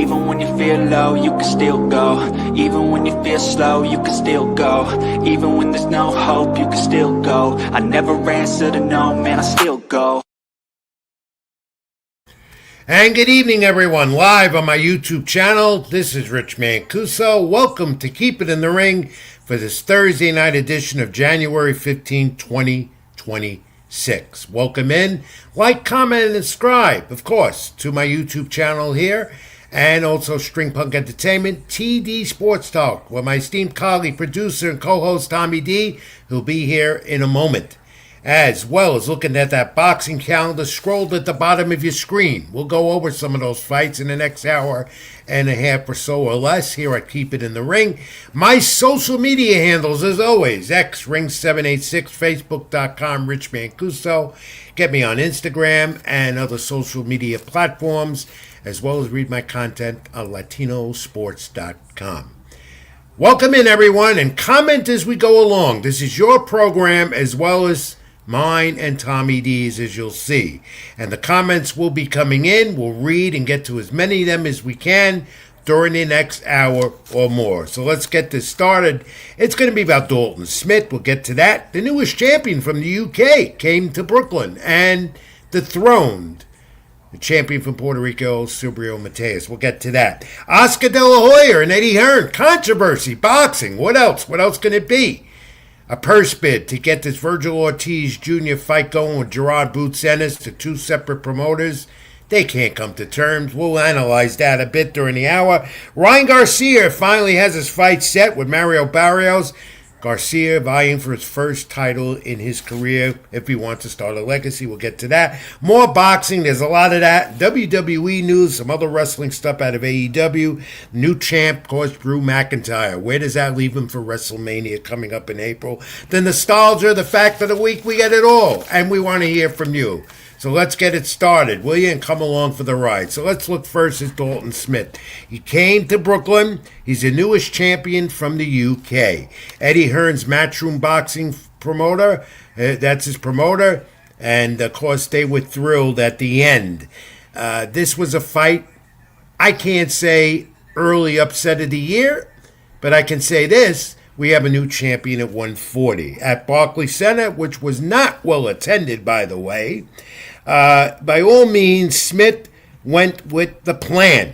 Even when you feel low, you can still go. Even when you feel slow, you can still go. Even when there's no hope, you can still go. I never answer to no, man, I still go. And good evening, everyone. Live on my YouTube channel, this is Rich Mancuso. Welcome to Keep It in the Ring for this Thursday night edition of January 15, 2026. Welcome in. Like, comment, and subscribe, of course, to my YouTube channel here. And also String Punk Entertainment, TD Sports Talk, with my esteemed colleague, producer, and co-host Tommy D, who'll be here in a moment. As well as looking at that boxing calendar scrolled at the bottom of your screen. We'll go over some of those fights in the next hour and a half or so or less here at Keep It in the Ring. My social media handles, as always, xring786, facebook.com, Rich Mancuso. Get me on Instagram and other social media platforms, as well as read my content on latinosports.com. Welcome in, everyone, and comment as we go along. This is your program as well as mine and Tommy D's, as you'll see. And the comments will be coming in. We'll read and get to as many of them as we can during the next hour or more. So let's get this started. It's going to be about Dalton Smith. We'll get to that. The newest champion from the UK came to Brooklyn and dethroned the champion from Puerto Rico, Silvio Mateus. We'll get to that. Oscar De La Hoya and Eddie Hearn. Controversy. Boxing. What else? What else can it be? A purse bid to get this Virgil Ortiz Jr. fight going with Gerard Boots Ennis, the two separate promoters. They can't come to terms. We'll analyze that a bit during the hour. Ryan Garcia finally has his fight set with Mario Barrios. Garcia vying for his first title in his career if he wants to start a legacy. We'll get to that. More boxing. There's a lot of that. WWE news, some other wrestling stuff out of AEW. New champ, of course, Drew McIntyre. Where does that leave him for WrestleMania coming up in April? The nostalgia, the fact of the week, we get it all. And we want to hear from you. So let's get it started, will you? And come along for the ride. So let's look first at Dalton Smith. He came to Brooklyn. He's the newest champion from the UK. Eddie Hearn's Matchroom Boxing promoter. That's his promoter. And, of course, they were thrilled at the end. This was a fight, I can't say early upset of the year, but I can say this. We have a new champion at 140 at Barclays Center, which was not well attended, by the way. By all means, Smith went with the plan.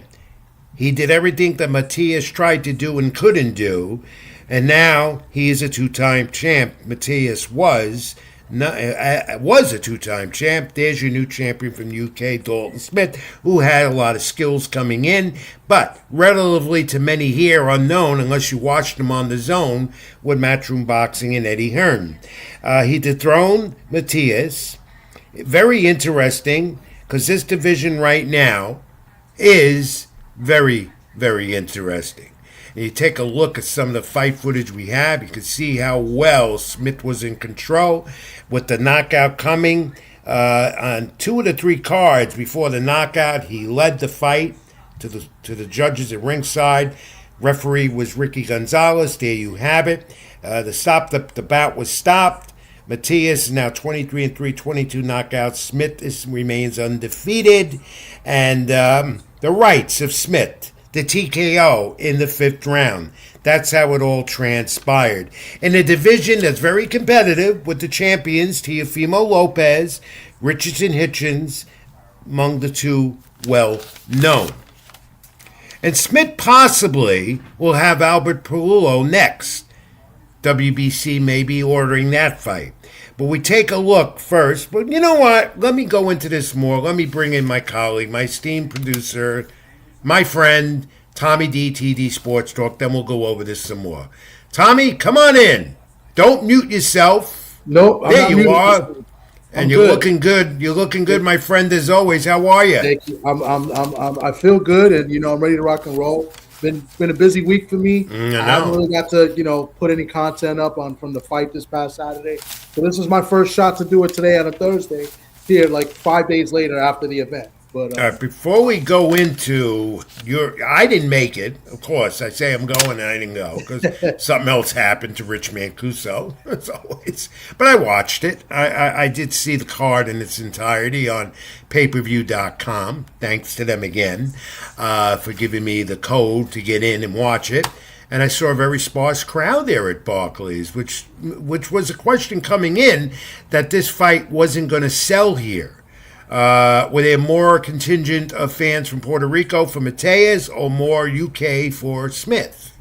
He did everything that Mateus tried to do and couldn't do, and now he is a two-time champ. Mateus was a two-time champ. There's your new champion from UK, Dalton Smith, who had a lot of skills coming in, but relatively to many here unknown unless you watched him on the Zone with Matchroom Boxing and Eddie Hearn. He dethroned Mateus. Very interesting, because this division right now is very, very interesting. And you take a look at some of the fight footage we have, you can see how well Smith was in control with the knockout coming. On two of the three cards before the knockout, he led the fight to the judges at ringside. Referee was Ricky Gonzalez. There you have it. The bout was stopped. Mateus is now 23-3, 22 knockouts. Smith remains undefeated. And the rights of Smith, the TKO in the fifth round. That's how it all transpired. In a division that's very competitive with the champions, Teofimo Lopez, Richardson Hitchens, among the two well-known. And Smith possibly will have Albert Puello next. WBC may be ordering that fight. But we take a look first. But you know what? Let me go into this more. Let me bring in my colleague, my esteemed producer, my friend, Tommy D, TD Sports Talk. Then we'll go over this some more. Tommy, come on in. Don't mute yourself. Nope. There you are. And you're looking good. You're looking good, my friend, as always. How are you? Thank you. I feel good, and I'm ready to rock and roll. Been a busy week for me. I haven't really got to put any content up from the fight this past Saturday. So this is my first shot to do it today on a Thursday. Here, like 5 days later after the event. But Before we go into I didn't make it. Of course, I say I'm going, and I didn't go because something else happened to Rich Mancuso. As always, but I watched it. I did see the card in its entirety on payperview.com. Thanks to them again for giving me the code to get in and watch it. And I saw a very sparse crowd there at Barclays, which was a question coming in that this fight wasn't going to sell here. Were there more contingent of fans from Puerto Rico for Mateus or more UK for Smith?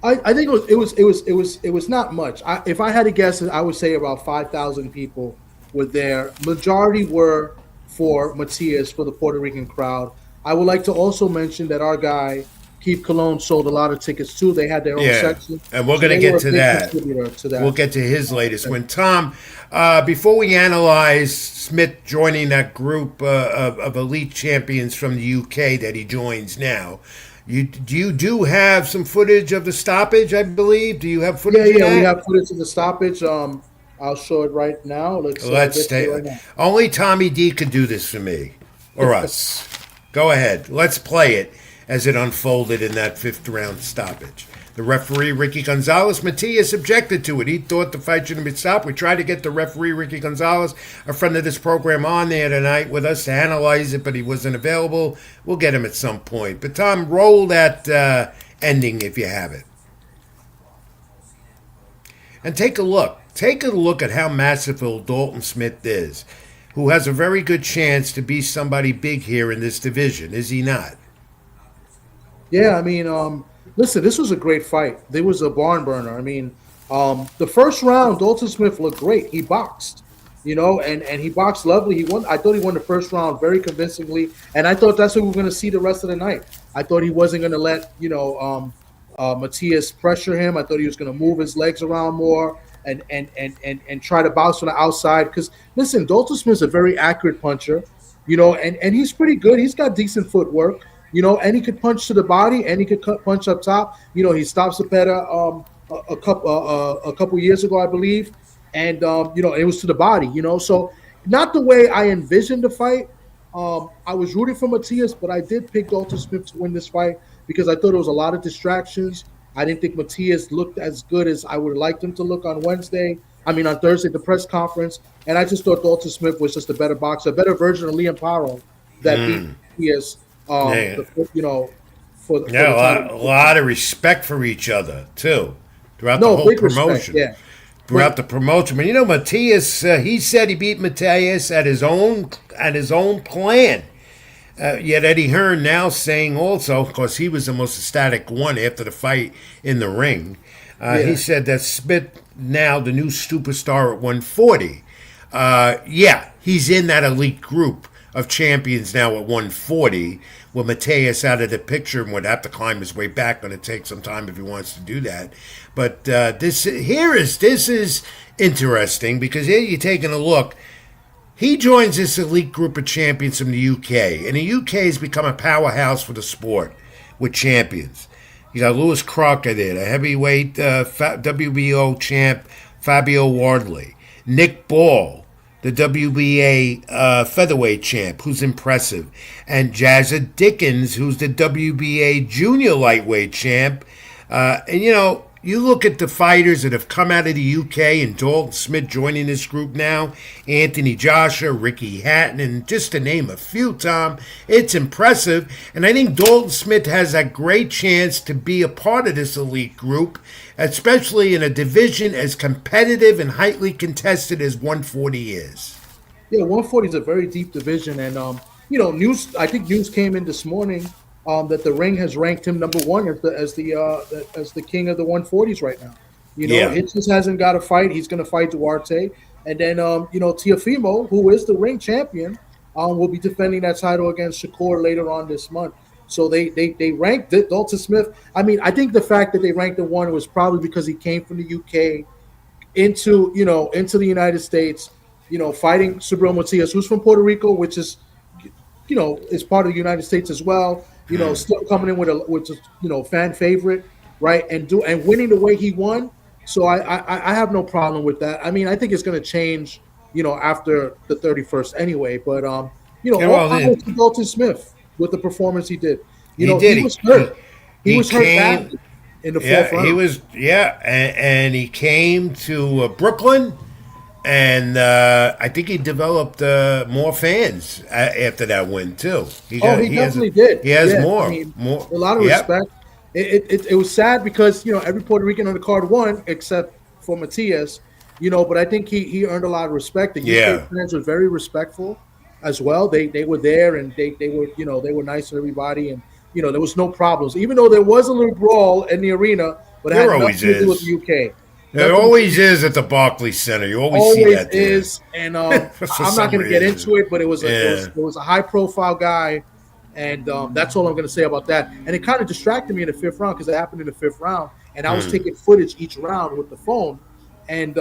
I think it was not much. If I had to guess, I would say about 5,000 people were there. Majority were for Mateus for the Puerto Rican crowd. I would like to also mention that our guy Keith Cologne sold a lot of tickets too. They had their own section, and we're going to get to that. We'll get to his latest win. Tom, before we analyze Smith joining that group of elite champions from the UK that he joins now, you do have some footage of the stoppage, I believe. Do you have footage? Yeah, we have footage of the stoppage. I'll show it right now. Let's take it right now. Only Tommy D could do this for me or us. Go ahead. Let's play it as it unfolded in that fifth round stoppage. The referee, Ricky Gonzalez, Matias objected to it. He thought the fight shouldn't be stopped. We tried to get the referee, Ricky Gonzalez, a friend of this program, on there tonight with us to analyze it, but he wasn't available. We'll get him at some point. But Tom, roll that ending if you have it. And take a look. Take a look at how masterful Dalton Smith is, who has a very good chance to be somebody big here in this division, is he not? Yeah, I mean, listen, this was a great fight. There was a barn burner. I mean, the first round, Dalton Smith looked great. He boxed, and he boxed lovely. He won. I thought he won the first round very convincingly, and I thought that's what we were going to see the rest of the night. I thought he wasn't going to let Matias pressure him. I thought he was going to move his legs around more and try to bounce from the outside. Because listen, Dalton Smith's a very accurate puncher, and he's pretty good. He's got decent footwork. And he could punch to the body, and he could punch up top. He stopped Cepeda a couple years ago, I believe, and it was to the body. So not the way I envisioned the fight. I was rooting for Matias, but I did pick Dalton Smith to win this fight because I thought there was a lot of distractions. I didn't think Matias looked as good as I would have liked him to look on Thursday, the press conference, and I just thought Dalton Smith was just a better boxer, a better version of Liam Paro that beat Matias. A lot of respect for each other too throughout the whole promotion. Respect, throughout the promotion, but Matias, he said he beat Matias at his own plan. Yet Eddie Hearn now saying also, of course, he was the most ecstatic one after the fight in the ring. He said that Smith now the new superstar at 140. He's in that elite group of champions now at 140, with Mateus out of the picture and would have to climb his way back. Going to take some time if he wants to do that. But this is interesting because here you're taking a look. He joins this elite group of champions from the UK, and the UK has become a powerhouse for the sport with champions. You got Lewis Crocker there, the heavyweight WBO champ Fabio Wardley, Nick Ball, the WBA featherweight champ, who's impressive, and Jazza Dickens, who's the WBA junior lightweight champ. You look at the fighters that have come out of the UK and Dalton Smith joining this group now, Anthony Joshua, Ricky Hatton, and just to name a few, Tom, it's impressive. And I think Dalton Smith has a great chance to be a part of this elite group, especially in a division as competitive and highly contested as 140 is. Yeah, 140 is a very deep division. And, I think news came in this morning that the Ring has ranked him number one as the king of the 140s right now. He just hasn't got a fight. He's going to fight Duarte, and then Teofimo, who is the Ring champion, will be defending that title against Shakur later on this month. So they ranked Dalton Smith. I think the fact that they ranked him one was probably because he came from the UK into the United States, fighting Subriel Matias, who's from Puerto Rico, which is is part of the United States as well. Still coming in with a fan favorite, right? And winning the way he won. So I have no problem with that. I think it's going to change, after the 31st anyway. But All well, power to Dalton Smith with the performance he did. he He did. was hurt. He He was hurt came. badly in the fourth Yeah, he round. was. Yeah, and he came to Brooklyn, and I think he developed more fans after that win too. Oh, he He has definitely did. he has Yeah, I more mean, more. a lot of Yep. respect. It was sad because every Puerto Rican on the card won except for Matias. But I think he earned a lot of respect. The UK Yeah. fans were very respectful as well. They were there and they were they were nice to everybody, and there was no problems. Even though there was a little brawl in the arena, but it There had nothing always to do with the is. UK. There Nothing always is at the Barclays Center. You always see always that there. is, and For I'm not some going to get reason. into it, but Yeah. it was a high profile guy, and that's all I'm going to say about that. And it kind of distracted me in the fifth round because it happened in the fifth round, and I was taking footage each round with the phone, and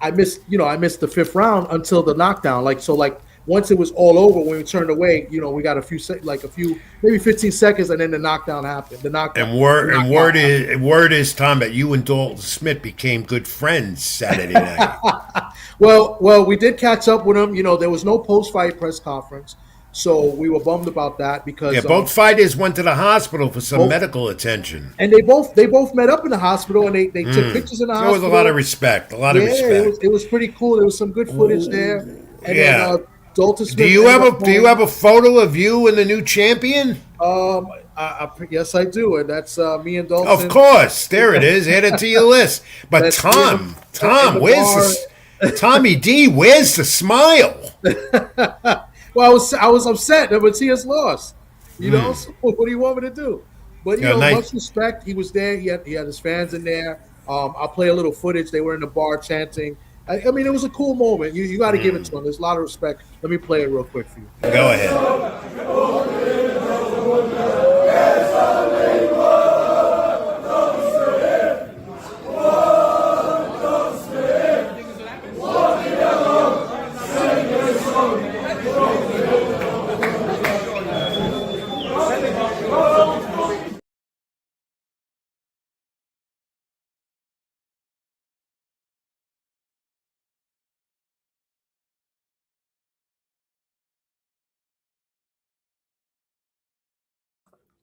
I missed the fifth round until the knockdown. Like once it was all over, when we turned away, we got a few maybe 15 seconds, and then the knockdown happened. And Happened. word is, Tom, that you and Dalton Smith became good friends Saturday night. Well, we did catch up with him. There was no post-fight press conference, so we were bummed about that because Yeah, both fighters went to the hospital for some both- medical attention. and they both met up in the hospital and they took pictures in the There was hospital. a lot of respect. A lot of Yeah, respect. it was pretty cool. There was some good footage there. And Yeah. then Dalton Smith. Do you ended have up a Do you home. have a photo of you and the new champion? Yes, I do, and that's me and Dalton. Of course, there it is. Add it to your list. But That's Tom, in the where's the Tommy D? Where's the smile? Well, I was upset that Matias lost. So what do you want me to do? But Yeah, nice. much respect. He was there. He had his fans in there. I'll play a little footage. They were in the bar chanting. I mean, it was a cool moment. You got to give it to him. There's a lot of respect. Let me play it real quick for you. Go ahead.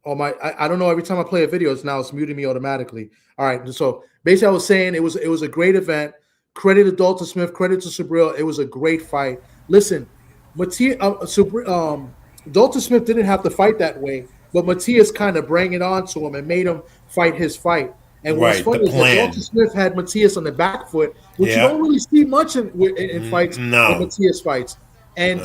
I don't know. Every time I play a video, it's muting me automatically. All right. So basically, I was saying it was a great event. Credit to Dalton Smith. Credit to Subriel. It was a great fight. Listen, Dalton Smith didn't have to fight that way, but Matias kind of bring it on to him and made him fight his fight. And what's Right, funny the is that plan. Dalton Smith had Matias on the back foot, which Yeah. you don't really see much in fights, no. in Matias fights. And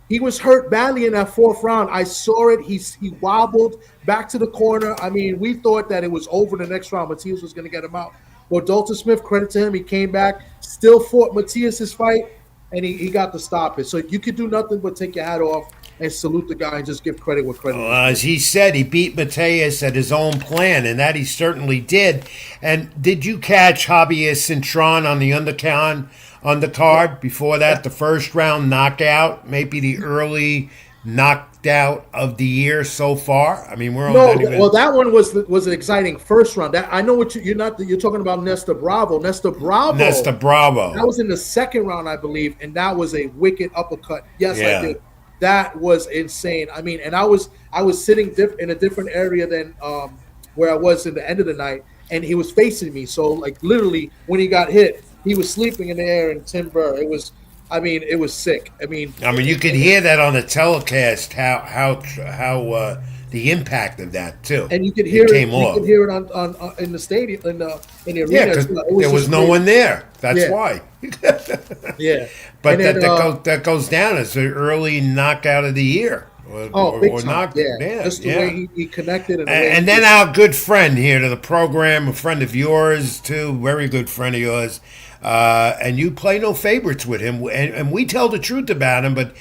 he was hurt badly in that fourth round. I saw it. He wobbled back to the corner. I mean, we thought that it was over the next round. Matias was going to get him out. But Dalton Smith, credit to him, he came back, still fought Matias's fight, and he got to stop it. So you could do nothing but take your hat off and salute the guy and just give credit where credit is. As he said, he beat Mateus at his own plan, and that he certainly did. And did you catch Javier Cintron on the undercard? Before that, the first round knockout, maybe the early knocked out of the year so far. I mean, we're on not even. Well, that one was an exciting first round. That I know what you're talking about. Nesta Bravo. Nesta Bravo. That was in the second round, I believe, and that was a wicked uppercut. Yes, Yeah. I did. That was insane. I mean, and I was sitting in a different area than where I was in the end of the night, and he was facing me. So, like, literally, when he got hit, he was sleeping in the air in timber. It was sick. I mean, you could hear that on the telecast. How the impact of that too. and you could hear it. Came off. You could hear it on in the stadium in the arena. Yeah, as because well. there was just no great. one there. That's Yeah. why. Yeah, But And then, that goes down as the early knockout of the year. big time. Yeah, just the yeah. way he connected and the way And he then just- our good friend here to the program, a friend of yours too, very good friend of yours, and you play no favorites with him, and we tell the truth about him. But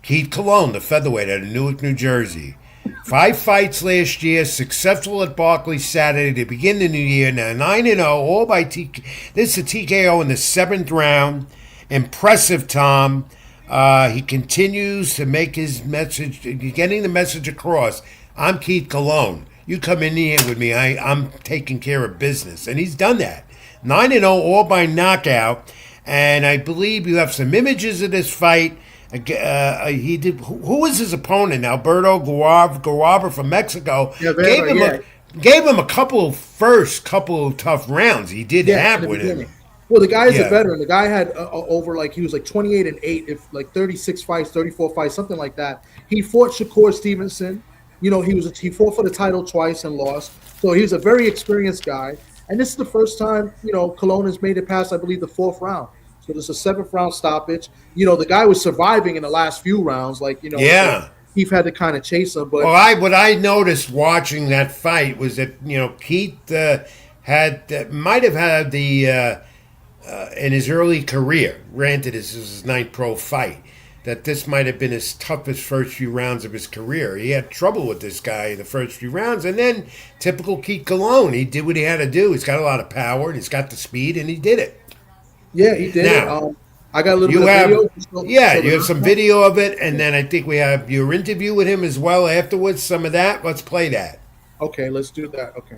Keith Colon, the featherweight out of Newark, New Jersey, 5 fights last year, successful at Barclays Saturday to begin the new year. Now 9-0, all by TK. This is a TKO in the 7th round. Impressive, Tom. He continues to make his message, getting the message across. I'm Keith Colon. You come in here with me. I'm taking care of business. And he's done that. 9-0, all by knockout. And I believe you have some images of this fight. He did. Who was his opponent? Alberto Guaraba from Mexico. Yeah, gave him a couple of tough rounds. He did have with him. Well, the guy is a veteran. The guy had he was like 28-8, if like 36 fights, 34 fights, something like that. He fought Shakur Stevenson. You know, he fought for the title twice and lost. So he's a very experienced guy. And this is the first time, you know, Colon has made it past, I believe, the 4th round. So there's a 7th round stoppage. You know, the guy was surviving in the last few rounds. Like, you know, yeah. Keith had to kind of chase him. But what I noticed watching that fight was that, you know, Keith might have had the in his early career. Granted, this is his 9th pro fight. That this might have been his toughest first few rounds of his career. He had trouble with this guy the first few rounds, and then typical Keith Colon, he did what he had to do. He's got a lot of power, and he's got the speed, and he did it. Yeah, he did it. I got a little bit of video. You have some video of it, and then I think we have your interview with him as well afterwards. Some of that. Let's play that. Okay, let's do that. Okay.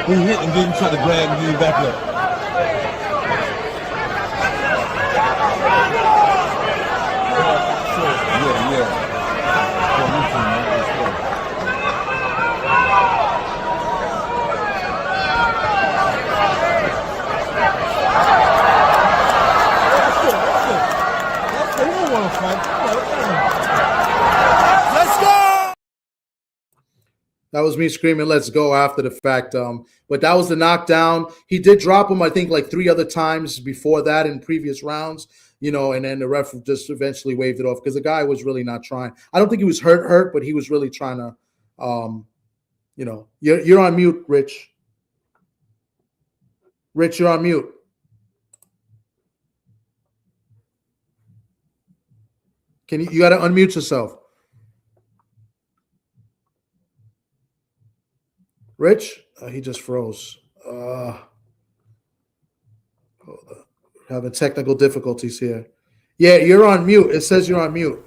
He hit and then try to grab and get back up. That was me screaming, "Let's go!" after the fact. But that was the knockdown. He did drop him, I think, like 3 other times before that in previous rounds, you know, and then the ref just eventually waved it off because the guy was really not trying. I don't think he was hurt, but he was really trying to, you know, you're on mute, Rich. Rich, you're on mute. You got to unmute yourself. Rich, he just froze. Hold on. Having technical difficulties here. Yeah, you're on mute. It says you're on mute.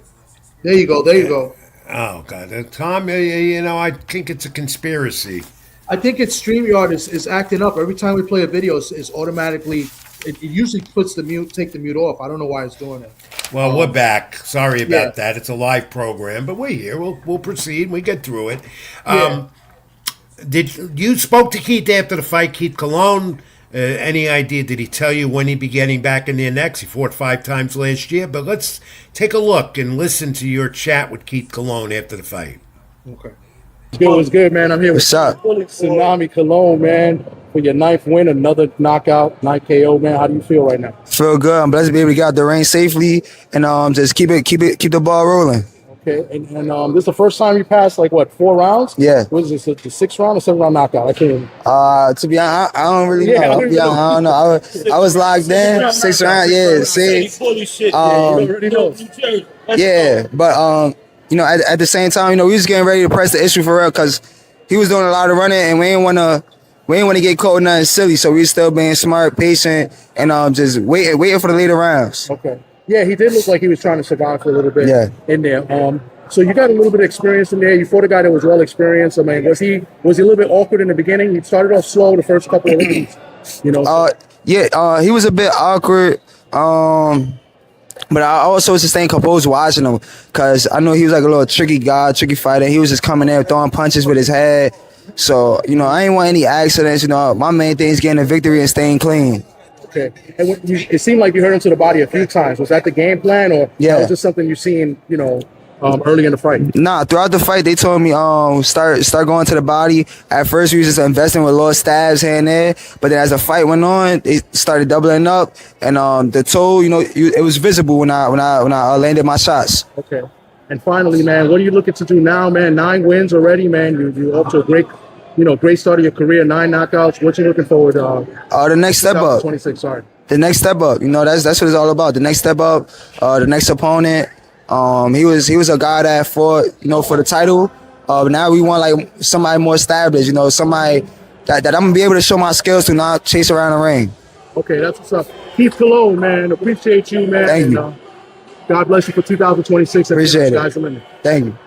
There you go. There you go. Oh, God. Tom, you know, I think it's a conspiracy. I think it's StreamYard is acting up. Every time we play a video, it's automatically, it usually take the mute off. I don't know why it's doing it. Well, we're back. Sorry about that. It's a live program, but we're here. We'll proceed. We get through it. Did you spoke to Keith after the fight, Keith Colon? Any idea? Did he tell you when he'd be getting back in there next? He fought 5 times last year, but let's take a look and listen to your chat with Keith Colon after the fight. Okay. What's good, man? I'm here with Tsunami Colon, man, for your 9th win, another knockout, 9 KO, man. How do you feel right now? Feel good. I'm blessed to be able to get out the ring safely and just keep the ball rolling. Okay, and this is the first time you passed, like, what, 4 rounds? Yeah. Was this the 6th round or 7th round knockout? I can't. To be honest, I don't really know. I don't know. I was locked in 6th round. Yeah, see. Yeah, but you know, at the same time, you know, we was getting ready to press the issue for real because he was doing a lot of running, and we didn't want to get caught in nothing silly. So we was still being smart, patient, and just waiting for the later rounds. Okay. Yeah, he did look like he was trying to survive for a little bit in there. So you got a little bit of experience in there. You fought a guy that was well experienced. I mean, was he a little bit awkward in the beginning? He started off slow the first couple of rounds. You know. He was a bit awkward. But I also was just staying composed watching him because I know he was like a little tricky guy, tricky fighter. He was just coming there throwing punches with his head. So, you know, I ain't want any accidents. You know, my main thing is getting a victory and staying clean. Okay. And it seemed like you hurt him to the body a few times. Was that the game plan, or was this something you seen, you know, early in the fight? Nah, throughout the fight, they told me start going to the body. At first, we was just investing with little stabs here and there, but then as the fight went on, they started doubling up, and the toe, you know, it was visible when I landed my shots. Okay. And finally, man, what are you looking to do now, man? 9 wins already, man. You're up to a great start of your career, 9 knockouts. What you looking forward to? The next step up. 26, sorry. The next step up. You know, that's what it's all about. The next step up. The next opponent. He was a guy that fought, you know, for the title, Now we want like somebody more established, somebody that I'm gonna be able to show my skills to, not chase around the ring. Okay, that's what's up. Keith Cologne, man, appreciate you, man. Thank you. God bless you for 2026. Appreciate it. Guys, Thank you.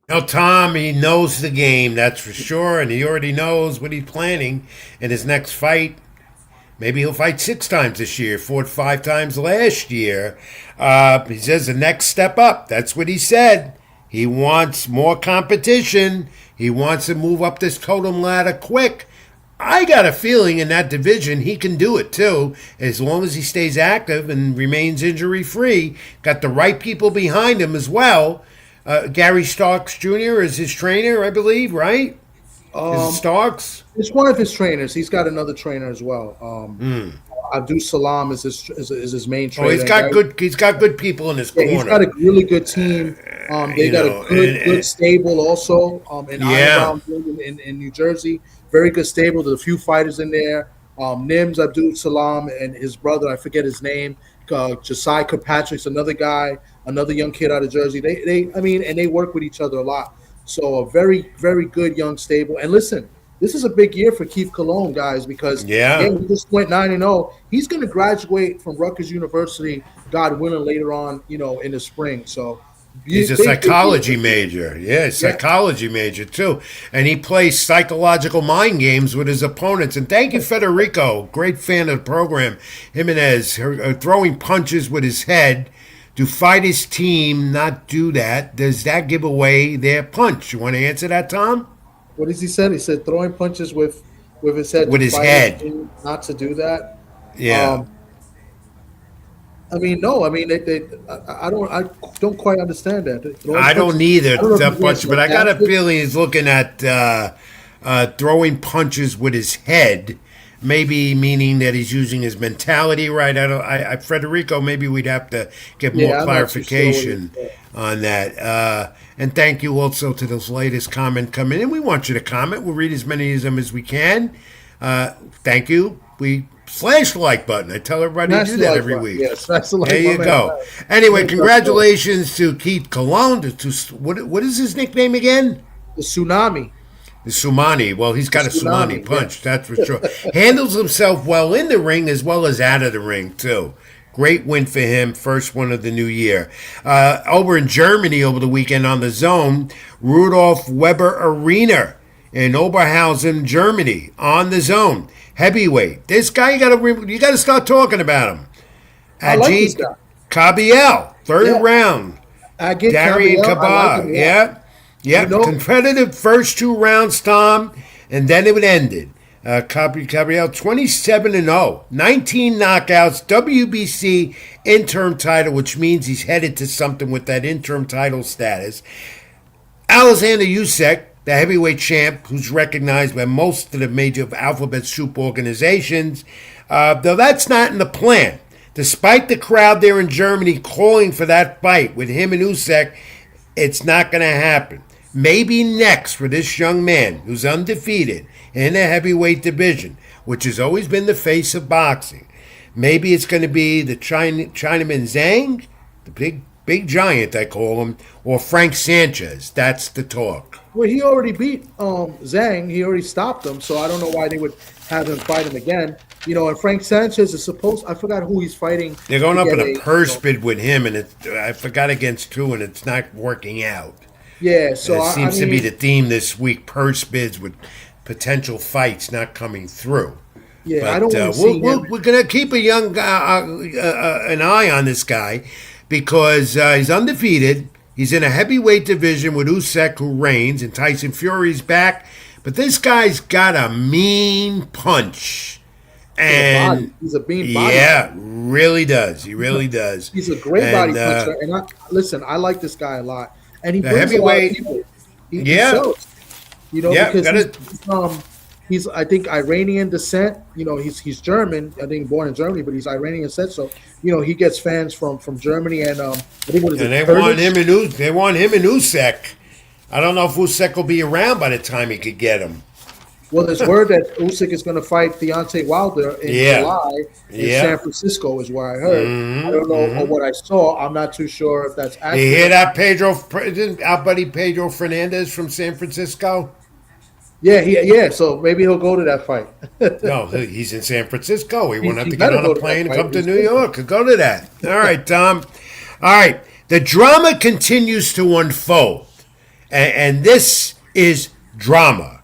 Now, Tom, he knows the game, that's for sure, and he already knows what he's planning in his next fight. Maybe he'll fight 6 times this year, fought 5 times last year. He says the next step up. That's what he said. He wants more competition. He wants to move up this totem ladder quick. I got a feeling in that division he can do it too, as long as he stays active and remains injury-free. Got the right people behind him as well. Gary Starks Jr. is his trainer, I believe, right? Is it Starks? It's one of his trainers. He's got another trainer as well. Abdul Salam is his main trainer. Oh, he's got good people in his corner. He's got a really good team. They got a good stable also in Ironbound in New Jersey. Very good stable. There's a few fighters in there. Nims Abdul Salam and his brother, I forget his name. Josiah Kirkpatrick's another guy, another young kid out of Jersey. They work with each other a lot. So a very, very good young stable. And listen, this is a big year for Keith Cologne, guys, because he just went 9-0. He's going to graduate from Rutgers University, God willing, later on, in the spring. So he's a psychology major. Yeah, psychology major too. And he plays psychological mind games with his opponents. And thank you, Federico. Great fan of the program. Jimenez, throwing punches with his head. Do fighters' team not do that? Does that give away their punch? You want to answer that, Tom? What does he say? He said throwing punches with his head. With his head. Not to do that. Yeah. No. I don't quite understand that. I don't either that much, but I got a feeling he's looking at throwing punches with his head, maybe meaning that he's using his mentality right. Federico, maybe we'd have to get more clarification on that. And thank you also to this latest comment coming in. We want you to comment. We'll read as many of them as we can. Thank you. Slash the like button. I tell everybody to do that every week. Yes, that's the like button. There you go. Anyway, congratulations to Keith Cologne. What is his nickname again? The Tsunami. The Sumani. Well, he's got a Sumani punch, that's for sure. Handles himself well in the ring as well as out of the ring, too. Great win for him, first one of the new year. Over in Germany over the weekend on the Zone, Rudolf Weber Arena in Oberhausen, Germany, on the Zone. Heavyweight. This guy, you got to start talking about him. I like this guy. Kabiel, third round. Darian Kabah. Yeah. Competitive first 2 rounds, Tom, and then it ended. Kabiel 27-0, 19 knockouts, WBC interim title, which means he's headed to something with that interim title status. Alexander Usyk, the heavyweight champ, who's recognized by most of the major alphabet soup organizations, though that's not in the plan. Despite the crowd there in Germany calling for that fight with him and Usyk, it's not going to happen. Maybe next for this young man who's undefeated in the heavyweight division, which has always been the face of boxing. Maybe it's going to be the Chinaman Zhang, the big giant, I call him, or Frank Sanchez. That's the talk. Well, he already beat Zhang. He already stopped him, so I don't know why they would have him fight him again. And Frank Sanchez is I forgot who he's fighting. They're going up in a purse bid with him, and I forgot against who, and it's not working out. Yeah, so it seems to be the theme this week, purse bids with potential fights not coming through. Yeah, but, I don't want to see him. We're going to keep an eye on this guy because he's undefeated. He's in a heavyweight division with Usyk, who reigns, and Tyson Fury's back. But this guy's got a mean punch. And he's a mean body. Yeah, really does. He really does. He's a great body puncher. And I like this guy a lot. And he brings a lot of people. He sells, because he's I think Iranian descent. He's German. I think born in Germany, but he's Iranian descent. So he gets fans from Germany, and I think they want him and Usyk. I don't know if Usyk will be around by the time he could get him. Well, there's word that Usyk is going to fight Deontay Wilder in July in San Francisco, is what I heard. I don't know or what I saw. I'm not too sure if that's accurate. You hear that, our buddy Pedro Fernandez from San Francisco? Yeah. So maybe he'll go to that fight. No, he's in San Francisco. He won't have to get better on go a to plane that and come fight. to New York and go to that. All right, Tom. All right. The drama continues to unfold, and this is drama.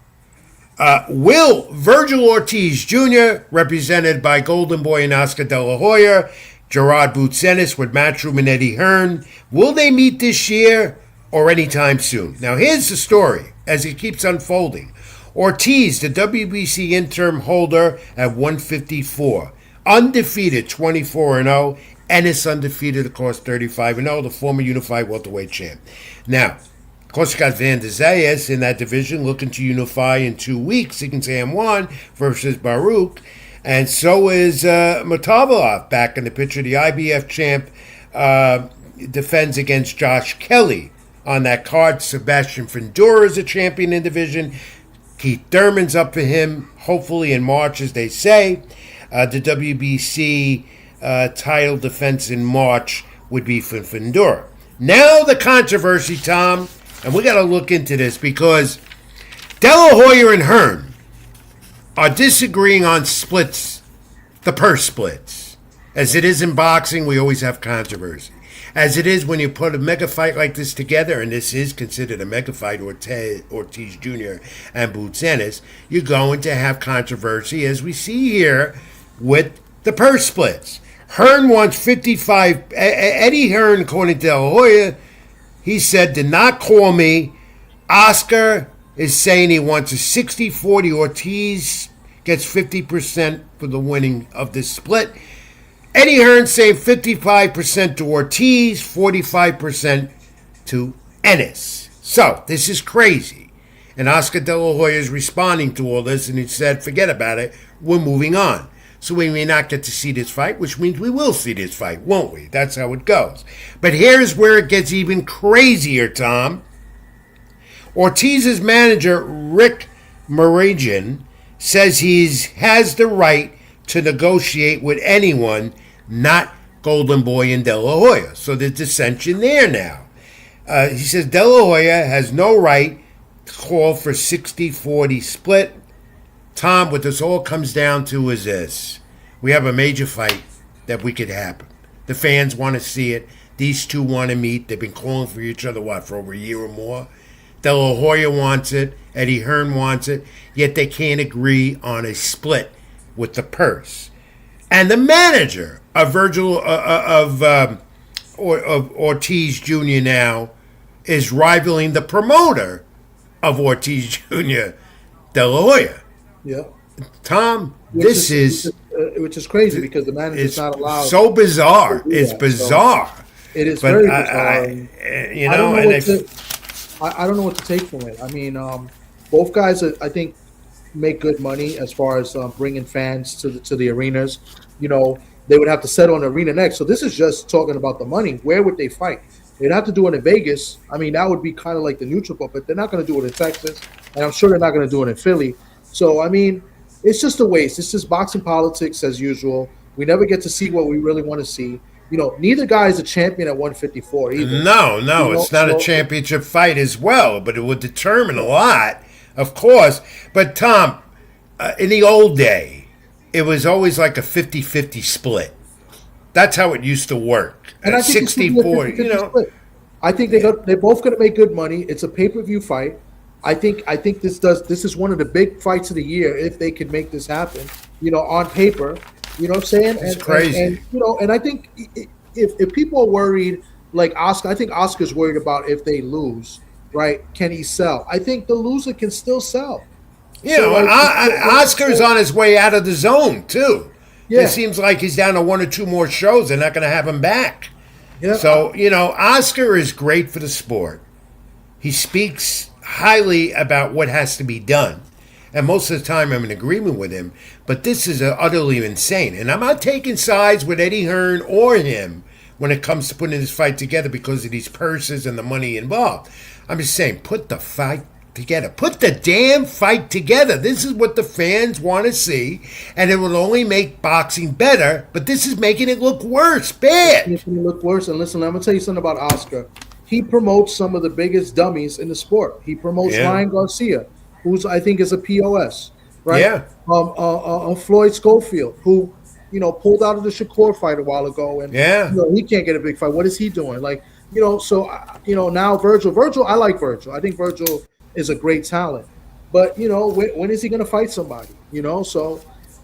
Will Virgil Ortiz Jr., represented by Golden Boy and Oscar De La Hoya, Gerard Boutsenis with Matchroom and Eddie Hearn, will they meet this year or anytime soon? Now, here's the story as it keeps unfolding. Ortiz, the WBC interim holder at 154, undefeated 24-0, Ennis undefeated, of course, 35-0, the former unified welterweight champ. Now, of course, you got Van der Zayas in that division looking to unify in 2 weeks. He can say M1 versus Baruch. And so is Matavalov back in the picture. The IBF champ defends against Josh Kelly on that card. Sebastian Fundora is a champion in division. Keith Thurman's up for him, hopefully in March, as they say. The WBC title defense in March would be for Fundora. Now the controversy, Tom, and we got to look into this because De La Hoya and Hearn are disagreeing on splits, the purse splits. As it is in boxing, we always have controversy. As it is when you put a mega fight like this together, and this is considered a mega fight, Ortiz Jr. and Boutsenis, you're going to have controversy, as we see here with the purse splits. Hearn wants 55. Eddie Hearn, according to De La Hoya, he said, did not call me. Oscar is saying he wants a 60-40. Ortiz gets 50% for the winning of this split. Eddie Hearn saying 55% to Ortiz, 45% to Ennis. So, this is crazy. And Oscar De La Hoya is responding to all this, and he said, forget about it, we're moving on. So we may not get to see this fight, which means we will see this fight, won't we? That's how it goes. But here's where it gets even crazier, Tom. Ortiz's manager, Rick Marajan, says he has the right to negotiate with anyone, not Golden Boy and De La Hoya. So there's dissension there now. He says De La Hoya has no right to call for 60-40 split. Tom, what this all comes down to is this. We have a major fight that we could happen. The fans want to see it. These two want to meet. They've been calling for each other, for over a year or more? De La Hoya wants it. Eddie Hearn wants it. Yet they can't agree on a split with the purse. And the manager of Ortiz Jr. now is rivaling the promoter of Ortiz Jr., De La Hoya. Yeah. Tom, which is crazy because the manager's not allowed. So bizarre. It's bizarre. So it is very bizarre. I don't know what to take from it. I mean, both guys, I think, make good money as far as bringing fans to the arenas. You know, they would have to settle an arena next. So this is just talking about the money. Where would they fight? They'd have to do it in Vegas. I mean, that would be kind of like the neutral, but they're not going to do it in Texas, and I'm sure they're not going to do it in Philly. So, I mean, it's just a waste. It's just boxing politics as usual. We never get to see what we really want to see. You know, neither guy is a champion at 154 either. No, it's not a championship fight as well, but it would determine a lot, of course. But, Tom, in the old day, it was always like a 50-50 split. That's how it used to work. And I think 60-40, you know. Split. I think they're both going to make good money. It's a pay-per-view fight. I think this is one of the big fights of the year if they can make this happen. You know, on paper. You know what I'm saying? It's crazy. And you know, and I think if people are worried, like Oscar, I think Oscar's worried about if they lose, right? Can he sell? I think the loser can still sell. Oscar's on his way out of the zone too. Yeah. It seems like he's down to one or two more shows. They're not going to have him back. Yeah. So, you know, Oscar is great for the sport. He speaks highly about what has to be done. And most of the time I'm in agreement with him. But this is utterly insane. And I'm not taking sides with Eddie Hearn or him when it comes to putting this fight together because of these purses and the money involved. I'm just saying, put the fight together. Put the damn fight together. This is what the fans want to see, and it will only make boxing better, but this is making it look worse. Bad. It's making it look worse. And listen, I'm going to tell you something about Oscar. He promotes some of the biggest dummies in the sport. He promotes Ryan Garcia, who's, I think, is a POS, right? Yeah. Floyd Schofield, who, pulled out of the Shakur fight a while ago, and he can't get a big fight. What is he doing? Like, so now Virgil, I like Virgil. I think Virgil is a great talent, but when is he going to fight somebody? So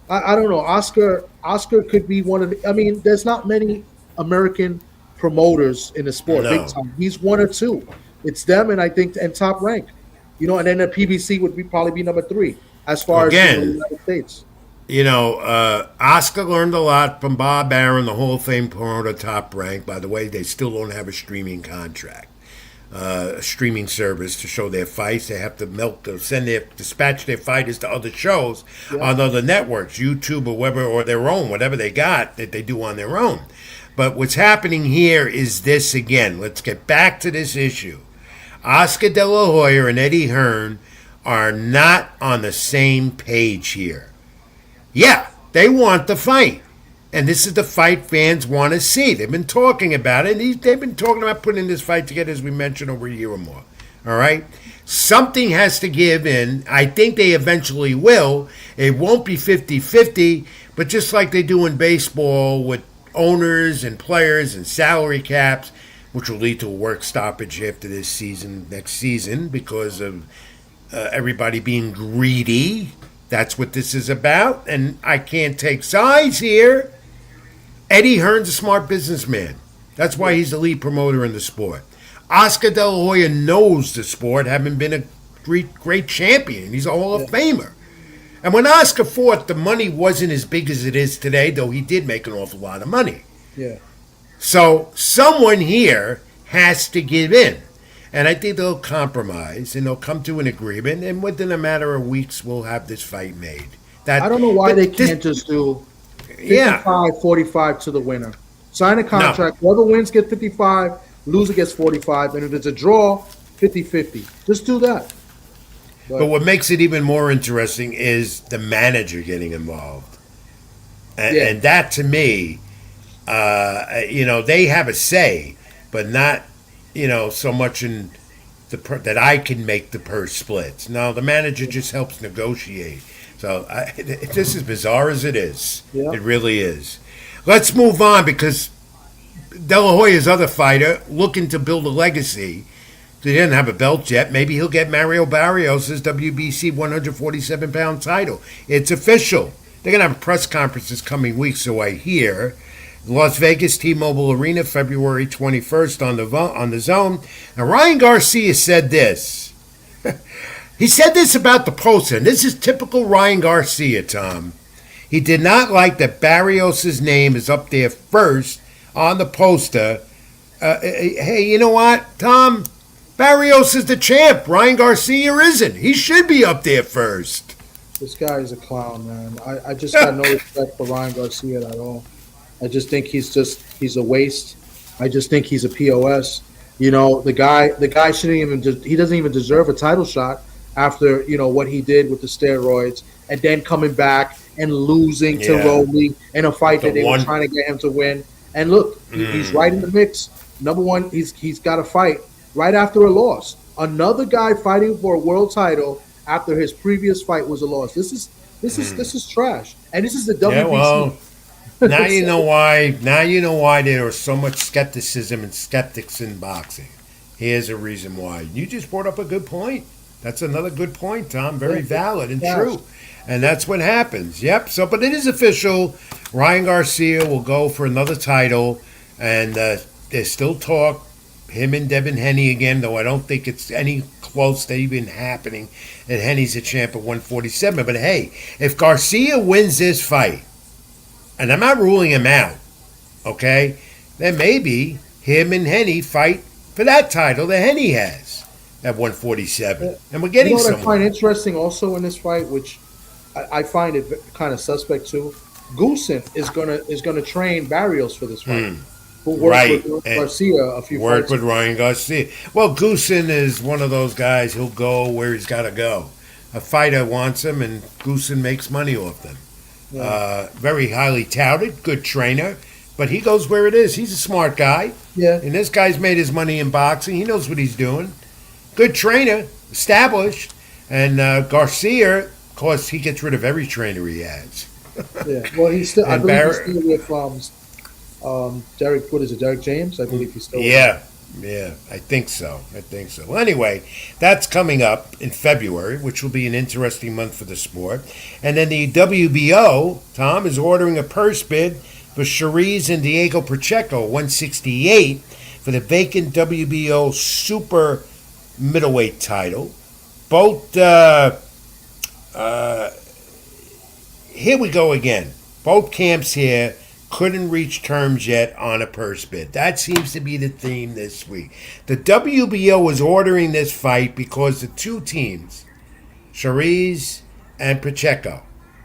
I don't know. Oscar could be one of the. I mean, there's not many American promoters in the sport, big time. He's one or two. It's them, and I think, and Top Rank, and then the PBC would probably be number 3 as far as the United States. Oscar learned a lot from Bob Arum, the Hall of Fame promoter, Top Rank. By the way, they still don't have a streaming contract, a streaming service to show their fights. They have to dispatch their fighters to other shows on other networks, YouTube or whatever they got that they do on their own. But what's happening here is this again. Let's get back to this issue. Oscar De La Hoya and Eddie Hearn are not on the same page here. Yeah, they want the fight. And this is the fight fans want to see. They've been talking about it. They've been talking about putting this fight together, as we mentioned, over a year or more. All right? Something has to give in. I think they eventually will. It won't be 50-50, but just like they do in baseball with owners and players and salary caps, which will lead to a work stoppage after next season, because of everybody being greedy. That's what this is about, and I can't take sides here. Eddie Hearn's a smart businessman. That's why he's the lead promoter in the sport. Oscar De La Hoya knows the sport, having been a great champion. He's a Hall of Famer. And when Oscar fought, the money wasn't as big as it is today, though he did make an awful lot of money. Yeah. So someone here has to give in. And I think they'll compromise and they'll come to an agreement, and within a matter of weeks, we'll have this fight made. I don't know why they can't just do 55-45 to the winner. Sign a contract. Whoever wins gets 55, loser gets 45, and if it's a draw, 50-50. Just do that. But what makes it even more interesting is the manager getting involved. And that, to me, they have a say, but not, so much in that I can make the purse splits. No, the manager just helps negotiate. So this is bizarre as it is. Yeah. It really is. Let's move on, because De La Hoya's other fighter looking to build a legacy. He didn't have a belt yet. Maybe he'll get Mario Barrios' WBC 147-pound title. It's official. They're going to have press conferences coming weeks, so I hear. Las Vegas T-Mobile Arena, February 21st on the Zone. And Ryan Garcia said this. He said this about the poster, and this is typical Ryan Garcia, Tom. He did not like that Barrios' name is up there first on the poster. Hey, you know what, Tom? Barrios is the champ. Ryan Garcia isn't. He should be up there first. This guy is a clown, man. I just got no respect for Ryan Garcia at all. I just think he's a waste. I just think he's a POS. The guy he doesn't even deserve a title shot after, what he did with the steroids, and then coming back and losing to Rowley in a fight that they were trying to get him to win. And look, he's right in the mix. Number one, he's got a fight right after a loss. Another guy fighting for a world title after his previous fight was a loss. This is trash. And this is the WBC. Yeah, well, now you know why. Now you know why there was so much skepticism and skeptics in boxing. Here's a reason why. You just brought up a good point. That's another good point, Tom. Very valid and true. And that's what happens. Yep. So, but it is official. Ryan Garcia will go for another title, and there's still talk. Him and Devin Haney again, though I don't think it's any close to even happening. And Haney's a champ at 147. But hey, if Garcia wins this fight, and I'm not ruling him out, okay, then maybe him and Haney fight for that title that Haney has at 147. And we're getting somewhere. What I find interesting also in this fight, which I find it kind of suspect too, Goosen is gonna train Barrios for this fight. who worked Right. with And Garcia a few work fights with ago. Ryan Garcia. Well, Goosen is one of those guys. He'll go where he's got to go. A fighter wants him, and Goosen makes money off them. Yeah. Very highly touted, good trainer, but he goes where it is. He's a smart guy, Yeah. and this guy's made his money in boxing. He knows what he's doing. Good trainer, established, and Garcia, of course, he gets rid of every trainer he has. Yeah. Well, he's still. I And believe he's Barrett, still with Derek. What is it? Derek James. I believe he's still. yeah, I think so. Well, anyway, that's coming up in February, which will be an interesting month for the sport. And then the WBO, Tom, is ordering a purse bid for Cherise and Diego Pacheco, 168, for the vacant WBO Super Middleweight title. Both, here we go again. Both camps here couldn't reach terms yet on a purse bid. That seems to be the theme this week. The WBO is ordering this fight because the two teams, Cherise and Pacheco,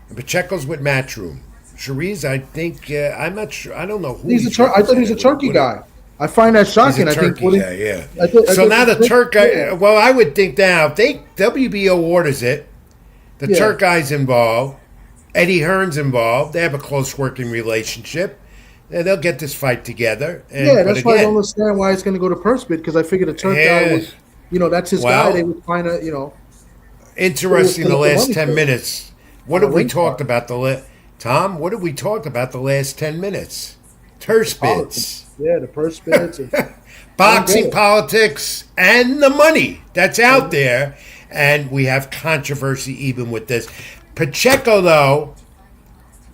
and Pacheco's with Matchroom. Cherise, I think, I'm not sure. I don't know who I thought he was a Turkey guy. I find that He's shocking. a I think. Turkey guy, yeah. I So now the Turk guy, Yeah. well, I would think now, if WBO orders it, the Yeah. Turk guy's involved, Eddie Hearn's involved, they have a close working relationship, and they'll get this fight together. And, Yeah, but that's why I again, don't understand why it's going to go to purse bid, because I figured the Turk Yeah. guy was, that's his Well, guy. They would find a, interesting the Who was last the 10 money minutes. What On have the we wing talked part. about Tom, what have we talked about the last 10 minutes? Terse bids. Yeah, the purse bids. Boxing it. politics and the money that's out there, and we have controversy even with this. Pacheco, though,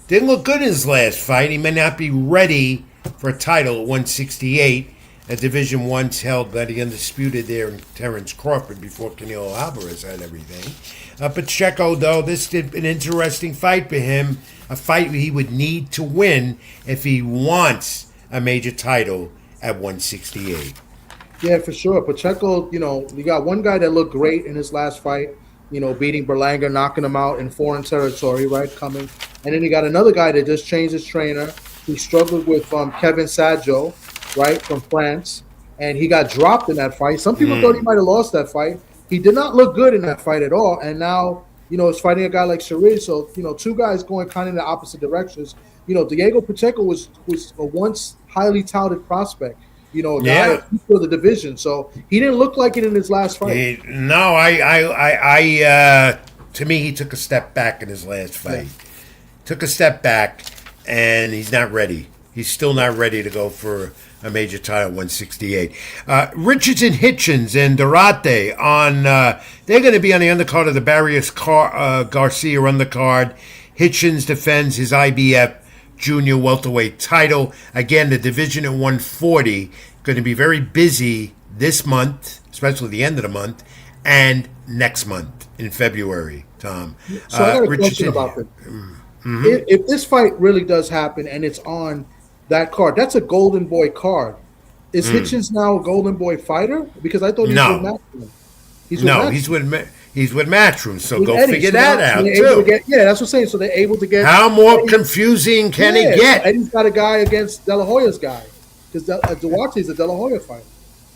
didn't look good in his last fight. He may not be ready for a title at 168, a division once held by the undisputed there in Terrence Crawford before Canelo Alvarez had everything. Pacheco, though, this did an interesting fight for him, a fight he would need to win if he wants a major title at 168. Yeah, for sure. Pacheco, you got one guy that looked great in his last fight, beating Berlanga, knocking him out in foreign territory, right, coming. And then you got another guy that just changed his trainer. He struggled with Kevin Sajo, right, from France, and he got dropped in that fight. Some people thought he might have lost that fight. He did not look good in that fight at all, and now, is fighting a guy like Cherise. So, two guys going kind of in the opposite directions. Diego Pacheco was a once highly touted prospect. A guy for the division. So he didn't look like it in his last fight. To me, he took a step back in his last fight. Yeah. Took a step back, and he's not ready. He's still not ready to go for a major title, 168. Richardson, Hitchens, and Durate on. They're going to be on the undercard of the Barrios Garcia undercard. Hitchens defends his IBF junior welterweight title. Again, the division at 140 going to be very busy this month, especially the end of the month, and next month in February, Tom. So I got a question about this. If this fight really does happen and it's on that card, that's a Golden Boy card. Is Hitchens now a Golden Boy fighter? Because I thought he was with Matchroom. He's with Matchroom, so with go Eddie. figure So that out, too. That's what I'm saying. So they're able to get... How more confusing can it get? So Eddie's got a guy against De La Hoya's guy. Because Duarte's a De La Hoya fighter.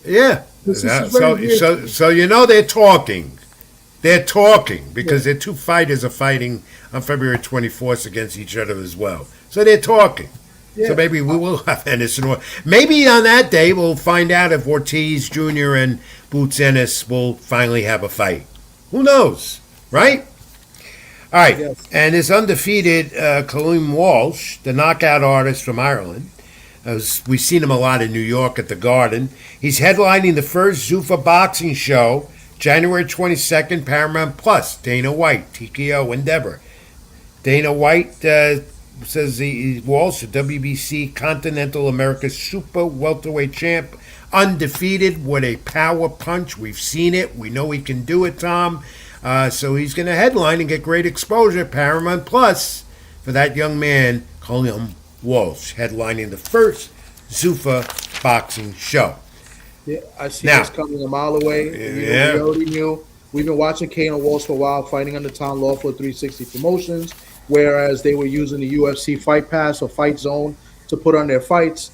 Yeah. So they're talking. They're talking because their two fighters are fighting on February 24th against each other as well. So they're talking. Yeah. So maybe we will have Anderson. Maybe on that day we'll find out if Ortiz Jr. and Boots Ennis will finally have a fight. Who knows, right? All right. Yes. And this undefeated Kaleem Walsh, the knockout artist from Ireland, we've seen him a lot in New York at the Garden. He's headlining the first Zuffa boxing show, January 22nd, Paramount Plus. Dana White, TKO Endeavor. Dana White says Walsh, the WBC Continental America Super Welterweight Champ, undefeated with a power punch. We've seen it. We know he can do it, Tom. So he's going to headline and get great exposure. Paramount Plus for that young man, Kaleem Walsh, headlining the first Zuffa boxing show. Yeah, I see this coming a mile away. We already knew. We've been watching Kane and Walsh for a while, fighting under Tom Lawful 360 Promotions, whereas they were using the UFC Fight Pass or Fight Zone to put on their fights.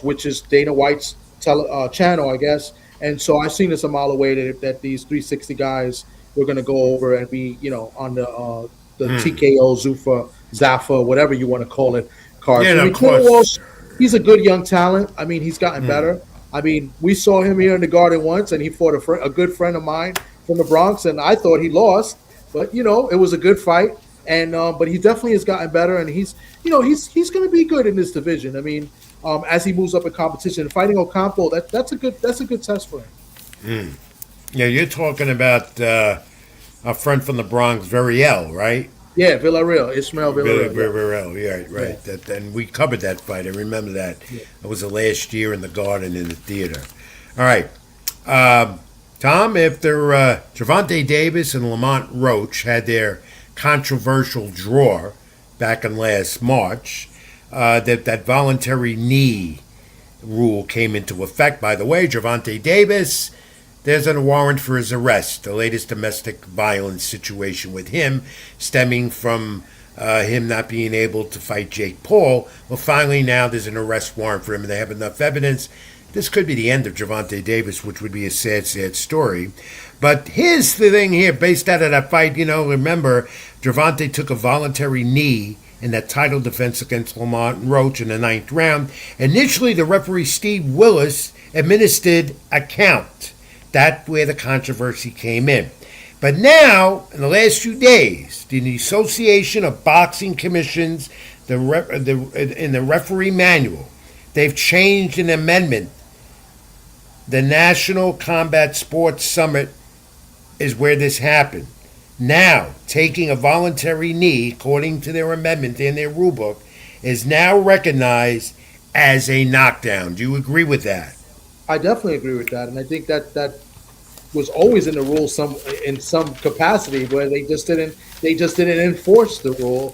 which is Dana White's channel, I guess. And so I seen this a mile away that these 360 guys were going to go over and be, on the TKO, Zaffa, whatever you want to call it, cards. Yeah, I mean, of course. Walsh, he's a good young talent. I mean, he's gotten better. I mean, we saw him here in the Garden once, and he fought a good friend of mine from the Bronx, and I thought he lost, but it was a good fight. And but he definitely has gotten better, and he's going to be good in this division. I mean, as he moves up in competition, fighting Ocampo, that's a good test for him. Yeah, you're talking about a friend from the Bronx, Villarreal, right? Yeah, Villarreal, Ismael Villarreal. Villarreal, yeah, right. Yeah. And we covered that fight. I remember that. Yeah. It was the last year in the Garden in the theater. All right. Tom, after Gervonta Davis and Lamont Roach had their controversial draw back in last March, that voluntary knee rule came into effect. By the way, Gervonta Davis, there's a warrant for his arrest. The latest domestic violence situation with him, stemming from him not being able to fight Jake Paul. Well, finally now there's an arrest warrant for him, and they have enough evidence. This could be the end of Gervonta Davis, which would be a sad, sad story. But here's the thing here, based out of that fight, remember, Gervonta took a voluntary knee in that title defense against Lamont Roach in the 9th round. Initially, the referee Steve Willis administered a count. That's where the controversy came in. But now, in the last few days, the Association of Boxing Commissions, in the referee manual, they've changed an amendment. The National Combat Sports Summit is where this happened. Now, taking a voluntary knee, according to their amendment in their rulebook, is now recognized as a knockdown. Do you agree with that? I definitely agree with that, and I think that was always in the rule in some capacity, where they just didn't enforce the rule,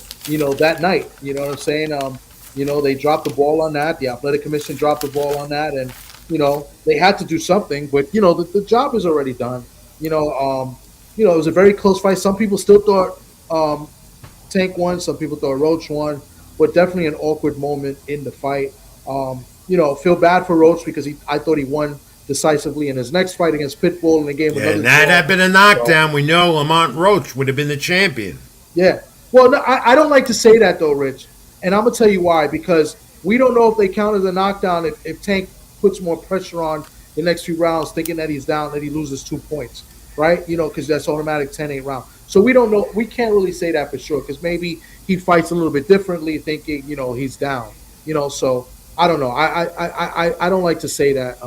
that night. You know what I'm saying? They dropped the ball on that. The Athletic Commission dropped the ball on that, and they had to do something. But the job is already done. It was a very close fight. Some people still thought Tank won. Some people thought Roach won, but definitely an awkward moment in the fight. Feel bad for Roach because I thought he won decisively in his next fight against Pitbull, and they gave him another. And that had been a knockdown. We know Lamont Roach would have been the champion. Yeah. Well, no, I don't like to say that though, Rich, and I'm gonna tell you why. Because we don't know if they counted the knockdown if Tank puts more pressure on the next few rounds, thinking that he's down, that he loses 2 points, right? Because that's automatic 10-8 round. So we don't know. We can't really say that for sure because maybe he fights a little bit differently, thinking he's down. So I don't know. I don't like to say that.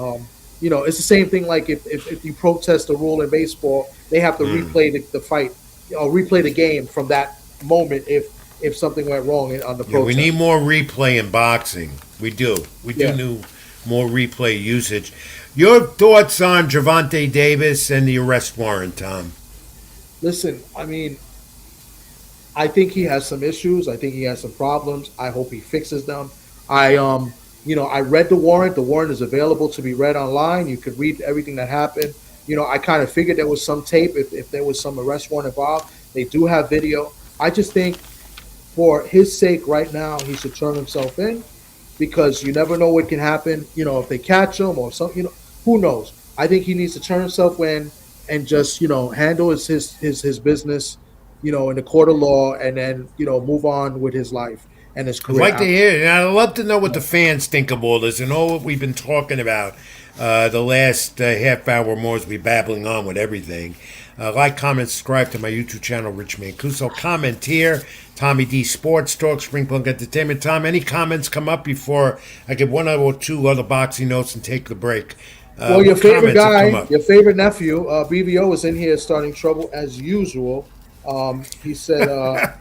It's the same thing like if you protest a rule in baseball, they have to replay the fight, replay the game from that moment if something went wrong on the protest. We need more replay in boxing. We do. We do need more replay usage. Your thoughts on Gervonta Davis and the arrest warrant, Tom? Listen, I mean, I think he has some issues. I think he has some problems. I hope he fixes them. I read the warrant. The warrant is available to be read online. You could read everything that happened. I kind of figured there was some tape if there was some arrest warrant involved. They do have video. I just think for his sake right now, he should turn himself in because you never know what can happen. If they catch him or something, who knows? I think he needs to turn himself in and just, handle his business, in the court of law and then, move on with his life. And his career. I'd like to hear, and I'd love to know what the fans think of all this and all what we've been talking about the last half hour more as we babbling on with everything. Like, comment, subscribe to my YouTube channel, Rich Mancuso. Comment here, Tommy D Sports Talk, Spring Punk Entertainment. Tom, any comments come up before I give one or two other boxing notes and take the break? Well, your favorite guy, your favorite nephew, BVO, is in here starting trouble as usual. He said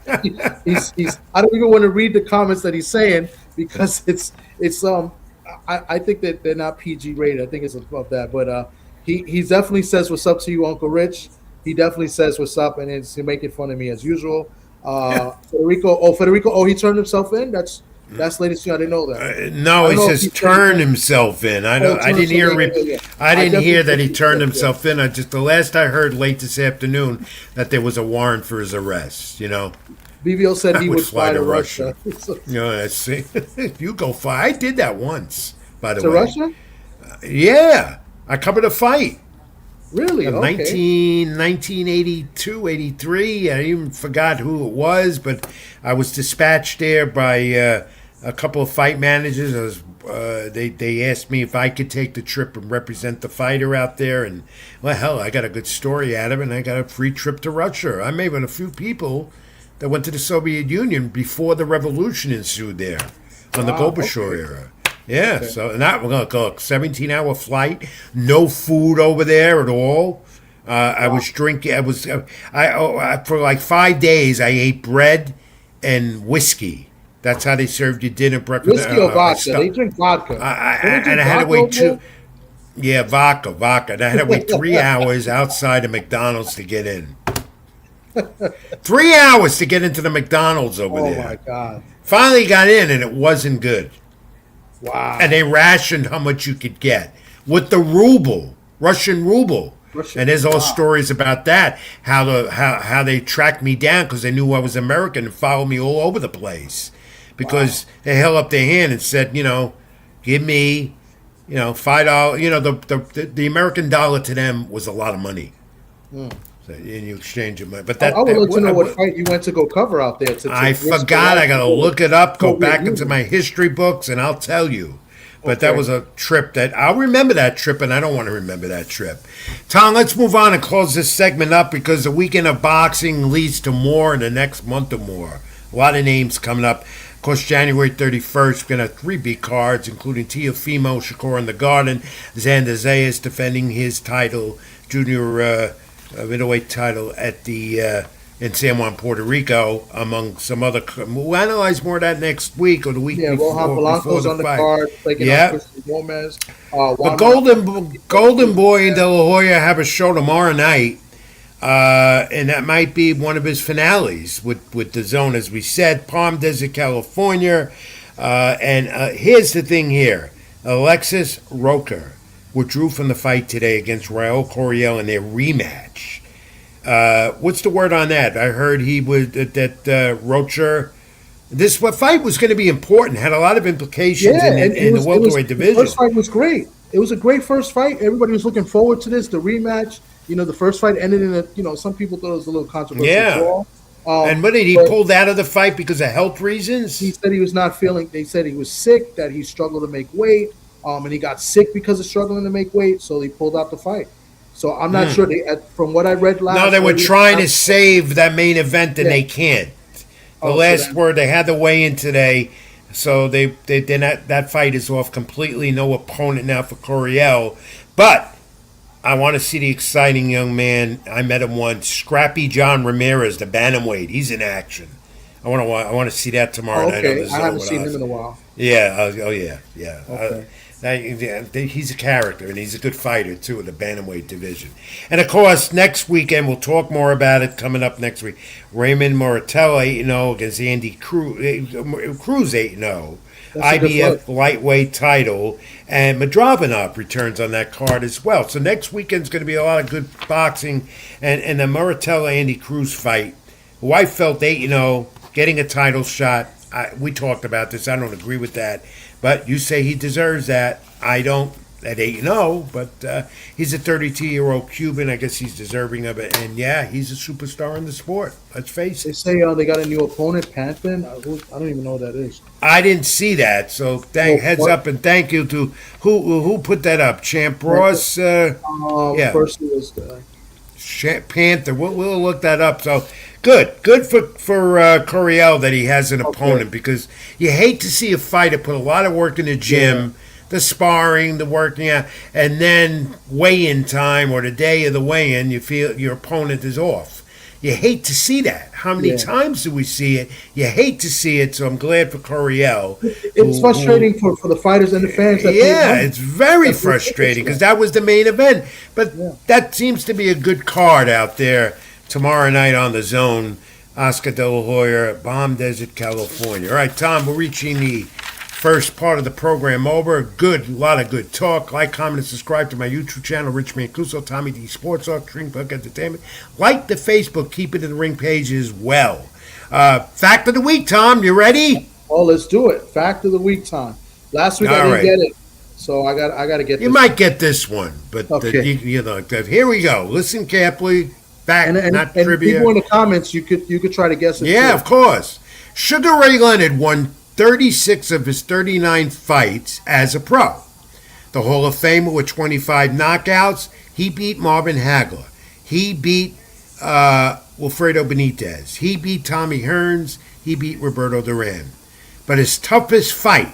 he's I don't even want to read the comments that he's saying because it's I think that they're not PG rated. I think it's above that. But he definitely says what's up to you, Uncle Rich. He definitely says what's up, and he's making fun of me as usual. Federico, he turned himself in. That's latest thing. I didn't know that. No, he says turn himself in. I didn't hear. I didn't hear that he turned himself in. The last I heard late this afternoon that there was a warrant for his arrest. BBO said I he would would fly to Russia. Let's see. You go fly. I did that once, by the To way. Russia? Yeah. I covered a fight. Really? Okay. 1982, 83. I even forgot who it was, but I was dispatched there by a couple of fight managers. They asked me if I could take the trip and represent the fighter out there. And, well, hell, I got a good story out of it, and I got a free trip to Russia. I may have a few people that went to the Soviet Union before the revolution ensued there on the Gorbachev era. Yeah, so and that we're gonna go 17-hour flight, no food over there at all. I was drinking. I for like 5 days I ate bread and whiskey. That's how they served you dinner, breakfast. Whiskey or vodka? They drink vodka. And I had to wait vodka. And I had to wait 3 hours outside of McDonald's to get in. 3 hours to get into the McDonald's over there. Oh my God! Finally got in, and it wasn't good. Wow. And they rationed how much you could get with the ruble, Russian ruble. And there's all stories about that, how they tracked me down because they knew I was American and followed me all over the place. Because they held up their hand and said, give me, $5. The American dollar to them was a lot of money. So in exchange of money. But I would like to know what fight you went to go cover out there. I forgot. I got to look it up, go back into my history books, and I'll tell you. But that was a trip that I'll remember that trip, and I don't want to remember that trip. Tom, let's move on and close this segment up because the weekend of boxing leads to more in the next month or more. A lot of names coming up. Of course, January 31st, we're going to have 3 big cards, including Teofimo Shakur in the Garden, Xander Zayas defending his title, junior middleweight title at the in San Juan, Puerto Rico, among some other. We'll analyze more of that next week or the week before. Rohan Polanco's on the card, taking on Christian Gomez. But Golden Boy and De La Hoya have a show tomorrow night, and that might be one of his finales with the Zone, as we said, Palm Desert, California. And here's the thing here. Alexis Roker withdrew from the fight today against Raul Coriel in their rematch. What's the word on that? I heard he was that Rocher. This fight was going to be important. Had a lot of implications in the welterweight division. The first fight was great. It was a great first fight. Everybody was looking forward to this. The rematch. The first fight ended in a. Some people thought it was a little controversial. And what did he pulled out of the fight because of health reasons? He said he was not feeling. They said he was sick. That he struggled to make weight. And he got sick because of struggling to make weight. So he pulled out the fight. So I'm not sure. From what I read last, no, they were trying to save that main event, and they can't. The last word, they had the weigh-in today, so that fight is off completely. No opponent now for Coriel, but I want to see the exciting young man. I met him once, Scrappy John Ramirez, the bantamweight. He's in action. I want to see that tomorrow night on the Zone. I haven't seen him in a while. Yeah. Yeah. Okay. He's a character, and he's a good fighter, too, in the bantamweight division. And, of course, next weekend, we'll talk more about it coming up next week. Raymond Moratella 8-0 against Andy Cruz 8-0. IBF lightweight title. And Madravanov returns on that card as well. So next weekend's going to be a lot of good boxing. And the Moratella-Andy Cruz fight, who I felt 8-0, getting a title shot. We talked about this. I don't agree with that. But you say he deserves that. I don't at 8-0, but he's a 32-year-old Cuban. I guess he's deserving of it. And, he's a superstar in the sport. Let's face it. They say they got a new opponent, Panther. I don't even know what that is. I didn't see that. So heads up and thank you to who put that up? Champ Ross? First it was Panther. We'll look that up. So good for Coriel that he has an opponent because you hate to see a fighter put a lot of work in the gym, the sparring, the working out, and then weigh-in time or the day of the weigh-in, you feel your opponent is off. You hate to see that. How many times do we see it? You hate to see it, so I'm glad for Coriel. It's frustrating for the fighters and the fans. It's very frustrating because that was the main event. But that seems to be a good card out there tomorrow night on the Zone. Oscar De La Hoya, Palm Desert, California. All right, Tom, we're reaching the first part of the program over. A lot of good talk. Like, comment, and subscribe to my YouTube channel, Rich Mancuso, Tommy D Sports Talk, String Punk Entertainment. Like the Facebook Keep It in the Ring page as well. Fact of the week, Tom. You ready? Oh, let's do it. Fact of the week time. Last week I didn't get it, so I got to get. You might get this one, but Okay. here we go. Listen carefully. Fact, not and trivia. people in the comments, you could try to guess it. Yeah, too. of course. Sugar Ray Leonard won 36 of his 39 fights as a pro. The Hall of Famer with 25 knockouts. He beat Marvin Hagler. He beat Wilfredo Benitez. He beat Tommy Hearns. He beat Roberto Duran. But his toughest fight,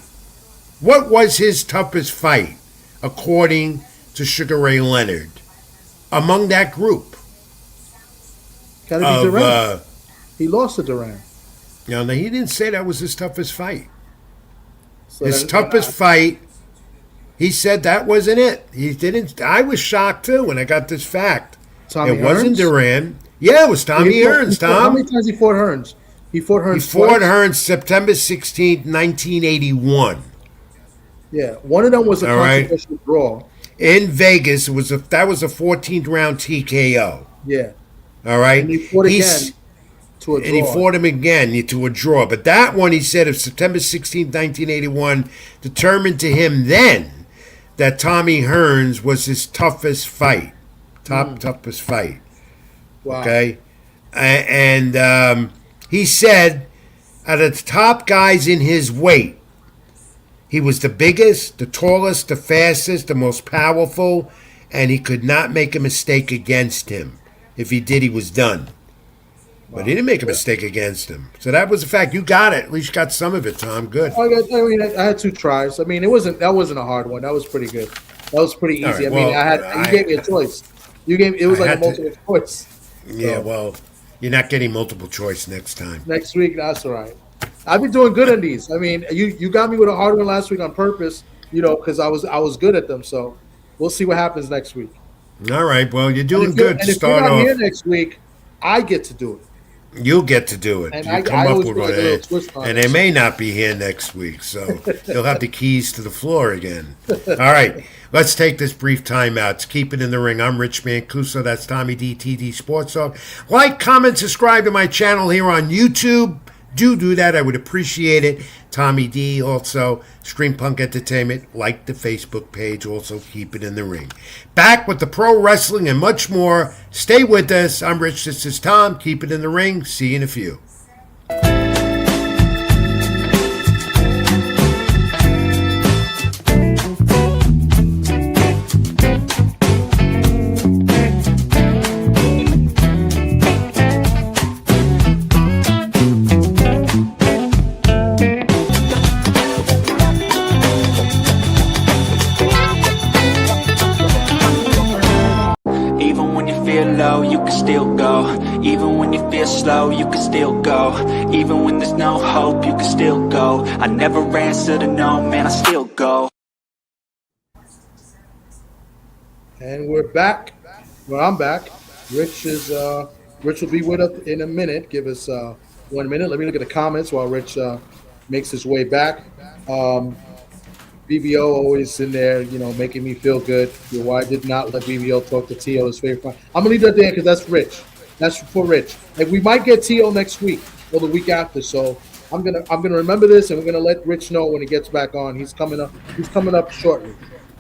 what was his toughest fight, according to Sugar Ray Leonard, among that group? Gotta be Duran. He lost to Duran. No, he didn't say that was his toughest fight. So His toughest fight, he said that wasn't it. He didn't. I was shocked too when I got this fact. Tommy It wasn't Hearns? Duran. Yeah, it was Tommy Hearns, How Tom. many times he fought Hearns? He fought Hearns. He fought twice? Hearns September 16th, 1981. Yeah, one of them was a All right. controversial draw. In Vegas, that was a 14th round TKO. Yeah, All right. and he fought He's- again to a draw. And he fought him again to a draw. But that one, he said, of September 16th, 1981, determined to him then that Tommy Hearns was his toughest fight. Toughest fight. Wow. Okay? And he said, out of the top guys in his weight, he was the biggest, the tallest, the fastest, the most powerful, and he could not make a mistake against him. If he did, he was done. But he didn't make a mistake against him. So that was a fact. You got it. At least you got some of it, Tom. Good. I had 2 tries. I mean, that wasn't a hard one. That was pretty good. That was pretty easy. All right, I mean, well, you gave me a choice. It was I like a had to- multiple choice. Yeah, So, well, you're not getting multiple choice next time. next week, that's all right. I've been doing good on these. I mean, you got me with a hard one last week on purpose, because I was good at them. So we'll see what happens next week. All right. Well, you're And doing if you're- good to and if start you're not here off. next week, I get to do it. You'll get to do it. And You I come up always with put, like, a one, little twist on and it. they may not be here next week, so you'll have the keys to the floor again. All right, let's take this brief timeout. To keep it in the ring. I'm Rich Mancuso. That's Tommy D, TD Sports Talk. Like, comment, subscribe to my channel here on YouTube. Do that. I would appreciate it. Tommy D, also Stream Punk Entertainment. Like the Facebook page. Also keep it in the ring. Back with the pro wrestling and much more. Stay with us. I'm Rich. This is Tom. Keep it in the ring. See you in a few. Even when you feel low, you can still go. Even when you feel slow, you can still go. Even when there's no hope, you can still go. I never answer to no, man, I still go. And we're back. Well, I'm back. Rich will be with us in a minute. Give us 1 minute. Let me look at the comments while Rich makes his way back. BBO always in there, making me feel good. Why I did not let BBO talk to T.O. his favorite fight. I'm gonna leave that there because that's Rich. That's for Rich. And we might get T.O. next week or the week after. So I'm gonna remember this, and we're gonna let Rich know when he gets back on. He's coming up shortly.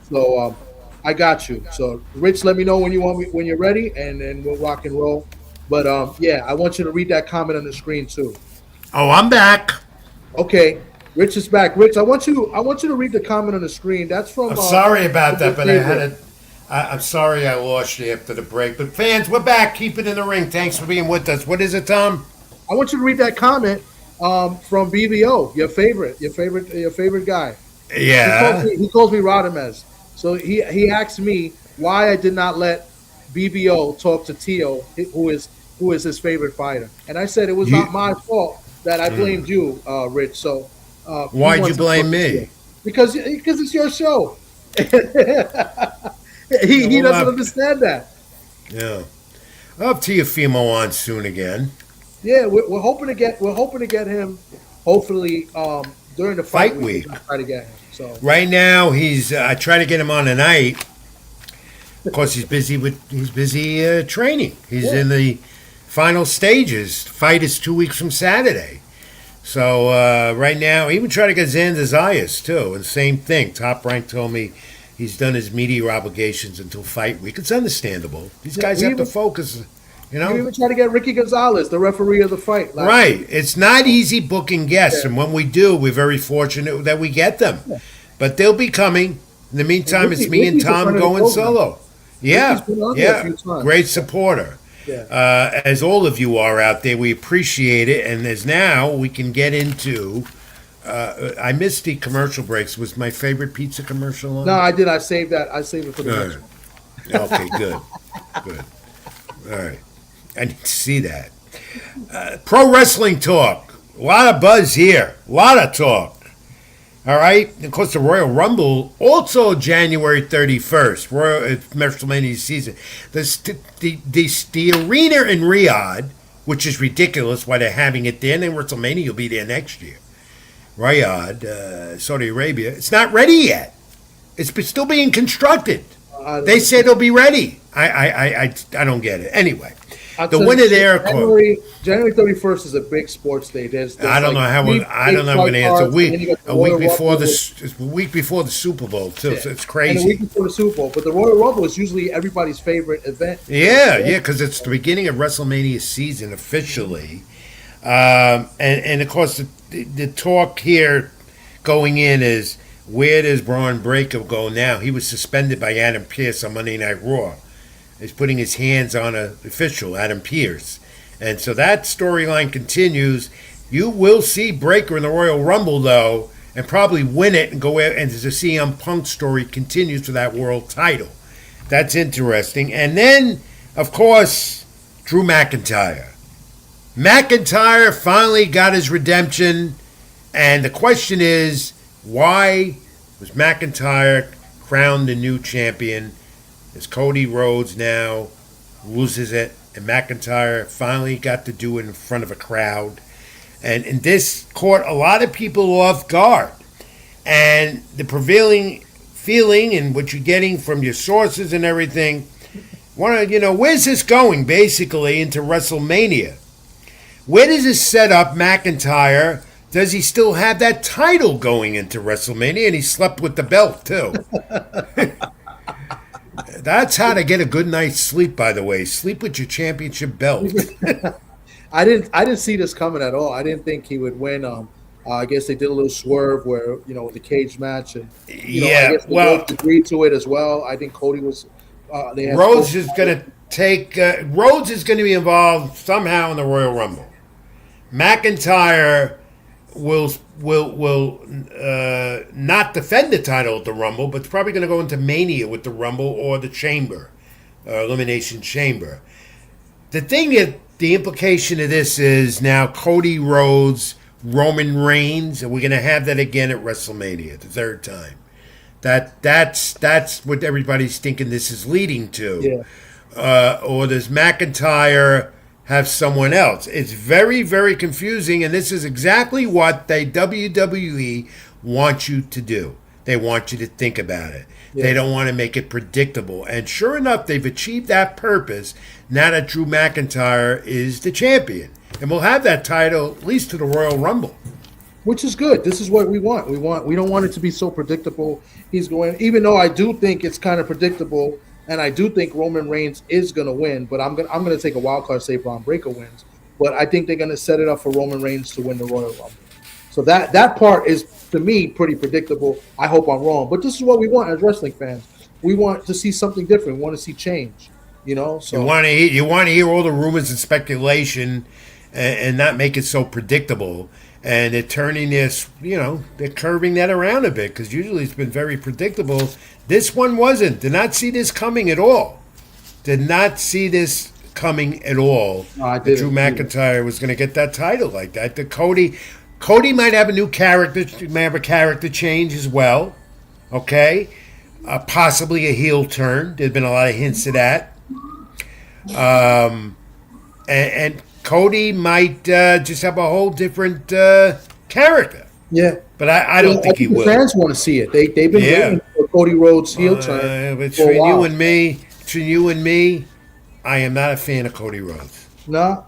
So I got you. So Rich, let me know when you're ready, and then we'll rock and roll. But I want you to read that comment on the screen too. Oh, I'm back. Okay. Rich is back. Rich, I want you to read the comment on the screen. That's from. I'm sorry about that, but I'm sorry I lost you after the break. But fans, we're back. Keep it in the ring. Thanks for being with us. What is it, Tom? I want you to read that comment from BBO, your favorite guy. Yeah. He calls me Radames. So he asked me why I did not let BBO talk to Tio, who is his favorite fighter, and I said it was not my fault that I blamed you, Rich. So. Why'd you blame me? Because it's your show. he doesn't understand that. Yeah. Up to you, Fimo, on soon again. Yeah, we're hoping to get him. Hopefully, during the fight week. Try to get him. So Right now, I try to get him on tonight because he's busy training. He's in the final stages. Fight is 2 weeks from Saturday. So right now, even try to get Xander Zayas too. And same thing. Top Rank told me he's done his media obligations until fight week. It's understandable. These guys have to focus. You know, you even try to get Ricky Gonzalez, the referee of the fight. Right. Week. It's not easy booking guests, and when we do, we're very fortunate that we get them. Yeah. But they'll be coming. In the meantime, it's me and Tom going solo. Yeah, great supporter. Yeah. As all of you are out there, we appreciate it. And as now we can get into. I missed the commercial breaks. Was my favorite pizza commercial on? No, I did. I saved that. I saved it for the next one. Okay, good. Good. All right. I need to see that. Pro wrestling talk. A lot of buzz here. A lot of talk. All right. Of course, the Royal Rumble, also January 31st, WrestleMania season. The arena in Riyadh, which is ridiculous why they're having it there, and then WrestleMania will be there next year. Riyadh, Saudi Arabia. It's not ready yet. It's still being constructed. They say they'll be ready. I don't get it. Anyway, the winner there. January 31st is a big sports day. I don't know how. I don't know when it's a week before the Super Bowl too. Yeah. So it's crazy. And a week before the Super Bowl, but the Royal Rumble is usually everybody's favorite event. Yeah, because it's the beginning of WrestleMania season officially, and of course the talk here going in is. Where does Braun Breaker go now? He was suspended by Adam Pearce on Monday Night Raw. He's putting his hands on an official, Adam Pearce. And so that storyline continues. You will see Breaker in the Royal Rumble, though, and probably win it and go out. And the CM Punk story continues for that world title. That's interesting. And then, of course, Drew McIntyre. McIntyre finally got his redemption. And the question is, why was McIntyre crowned the new champion? As Cody Rhodes now loses it, and McIntyre finally got to do it in front of a crowd. And this caught a lot of people off guard. And the prevailing feeling and what you're getting from your sources and everything, where's this going basically into WrestleMania? Where does this set up McIntyre? Does he still have that title going into WrestleMania? And he slept with the belt, too. That's how to get a good night's sleep, by the way. Sleep with your championship belt. I didn't see this coming at all. I didn't think he would win. I guess they did a little swerve where, the cage match. And, I guess they both agreed to it as well. I think Cody was Rhodes is going to take Rhodes is going to be involved somehow in the Royal Rumble. McIntyre will not defend the title at the Rumble, but it's probably going to go into Mania with the Rumble or the Chamber, Elimination Chamber. The thing is, the implication of this is now Cody Rhodes, Roman Reigns, and we're going to have that again at WrestleMania, the third time. That's what everybody's thinking this is leading to. Yeah. Or does McIntyre have someone else? It's very, very confusing, and this is exactly what the WWE wants you to do. They want you to think about it. Yeah. They don't want to make it predictable. And sure enough, they've achieved that purpose now that Drew McIntyre is the champion. And we'll have that title at least to the Royal Rumble. Which is good. This is what we want. We don't want it to be so predictable. He's going, even though I do think it's kind of predictable. And I do think Roman Reigns is going to win, but I'm going to take a wild card, say Braun Breaker wins. But I think they're going to set it up for Roman Reigns to win the Royal Rumble. So that part is, to me, pretty predictable. I hope I'm wrong. But this is what we want as wrestling fans. We want to see something different. We want to see change, So you want to hear all the rumors and speculation and not make it so predictable. And they're turning this, they're curving that around a bit because usually it's been very predictable. This one wasn't. Did not see this coming at all. Did not see this coming at all. No, Drew McIntyre was going to get that title like that. Cody might have a new character. May have a character change as well. Okay, possibly a heel turn. There's been a lot of hints of that. And Cody might just have a whole different character. Yeah. But I don't think he will. Fans want to see it. They've been waiting for Cody Rhodes' heel turn. Between you and me, I am not a fan of Cody Rhodes. No,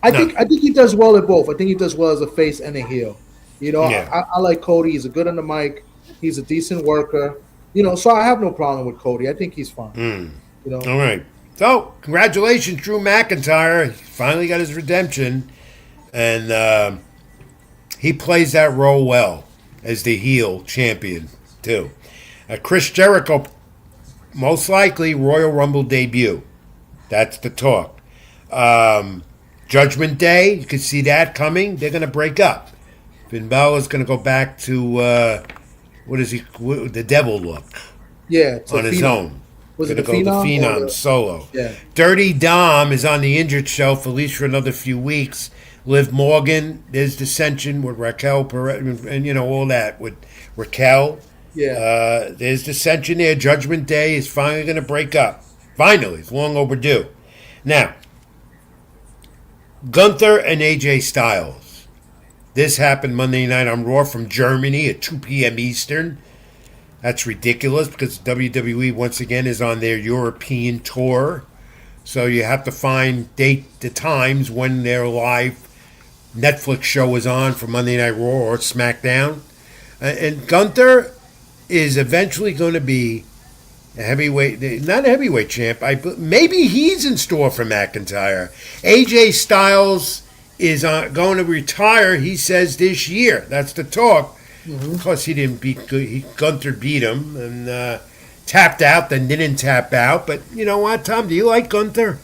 No. I think he does well at both. I think he does well as a face and a heel. You know, Yeah. I like Cody. He's a good on the mic. He's a decent worker. You know, so I have no problem with Cody. I think he's fine. You know, All right. So, congratulations, Drew McIntyre. He finally got his redemption. And he plays that role well as the heel champion, too. Chris Jericho, most likely, Royal Rumble debut. That's the talk. Judgment Day, you can see that coming. They're going to break up. Finn Balor's going to go back to, the devil look yeah, it's on a his Phenom. own. Was it Going to the go the Phenom? Phenom solo. Yeah. Dirty Dom is on the injured shelf at least for another few weeks. Liv Morgan, there's dissension with Raquel Perez, and all that with Raquel. Yeah. There's dissension there. Judgment Day is finally going to break up. Finally, it's long overdue. Now, Gunther and AJ Styles. This happened Monday night on Raw from Germany at 2 p.m. Eastern. That's ridiculous because WWE once again is on their European tour. So you have to find the times when their live Netflix show is on for Monday Night Raw or SmackDown. And Gunther is eventually going to be a heavyweight, not a heavyweight champ. Maybe he's in store for McIntyre. AJ Styles is going to retire, he says, this year. That's the talk. Of course, he didn't beat Gunther beat him and tapped out, then didn't tap out. But you know what, Tom? Do you like Gunther?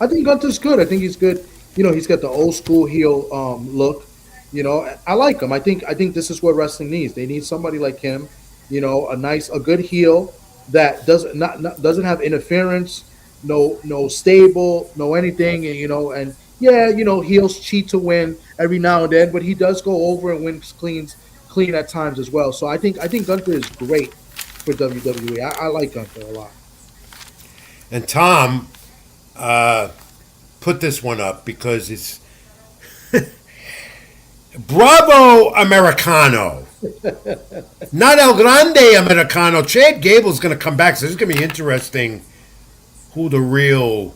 I think Gunther's good. I think he's good. You know, he's got the old school heel look. You know, I like him. I think this is what wrestling needs. They need somebody like him. You know, a good heel that doesn't have interference, no stable, no anything. And and yeah, heels cheat to win every now and then, but he does go over and wins clean at times as well. So I think Gunther is great for WWE. I like Gunther a lot. And Tom put this one up because it's Bravo Americano. Not El Grande Americano. Chad Gable's going to come back, so this is going to be interesting who the real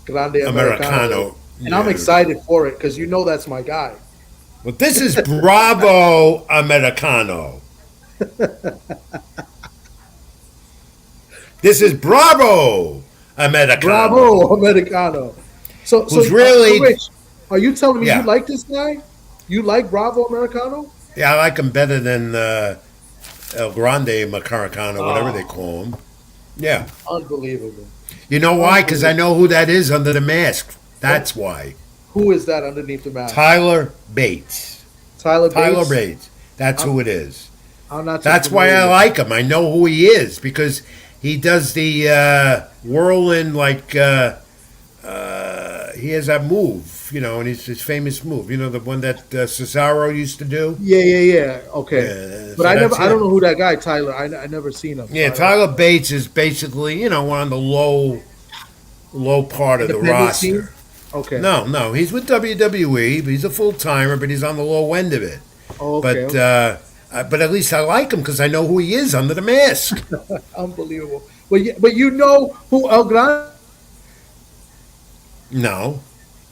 Grande Americano. And I'm excited for it because that's my guy. But this is Bravo Americano. This is Bravo Americano. Bravo Americano. So really? Rich, are you telling me Yeah. you like this guy? You like Bravo Americano? Yeah, I like him better than El Grande Americano, whatever they call him. Yeah. Unbelievable. You know why? Because I know who that is under the mask. That's why. Who is that underneath the mask? Tyler Bates. Tyler Bates. That's who it is. I'm not. That's why I like him. I know who he is because he does the whirling he has that move, and it's his famous move. The one that Cesaro used to do. Yeah. Okay. Yeah, but so I that's don't him. know who that guy Tyler. I never seen him. Yeah, Tyler Bates is basically, on the low part of the Independent roster. team? Okay. No, he's with WWE, but he's a full timer, but he's on the low end of it. Oh, okay. But at least I like him because I know who he is under the mask. Unbelievable. But you know who El Grande No.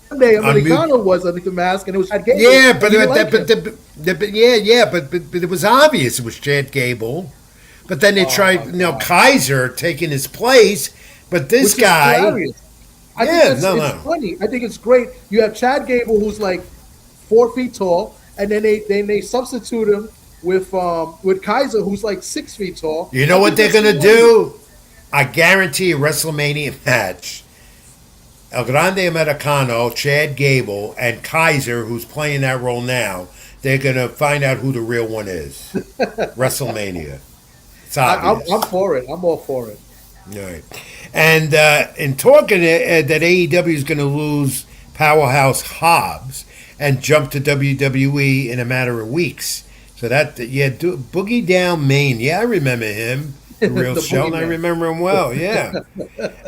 Americano was underneath the mask, and it was Chad Gable. Yeah, but Like it was obvious it was Chad Gable. But then they tried, Kaiser taking his place. But this Which is guy, hilarious. I think it's funny. I think it's great. You have Chad Gable, who's like 4 feet tall, and then they substitute him with Kaiser, who's like 6 feet tall. you know what they're gonna do? I guarantee a WrestleMania match. El Grande Americano, Chad Gable, and Kaiser, who's playing that role now, they're gonna find out who the real one is. WrestleMania. It's obvious. I'm for it. I'm all for it. All right. And in talking that AEW is going to lose Powerhouse Hobbs and jump to WWE in a matter of weeks. So Boogie Down Maine. Yeah, I remember him. The real The show, and I Boogeyman. remember him well. Yeah.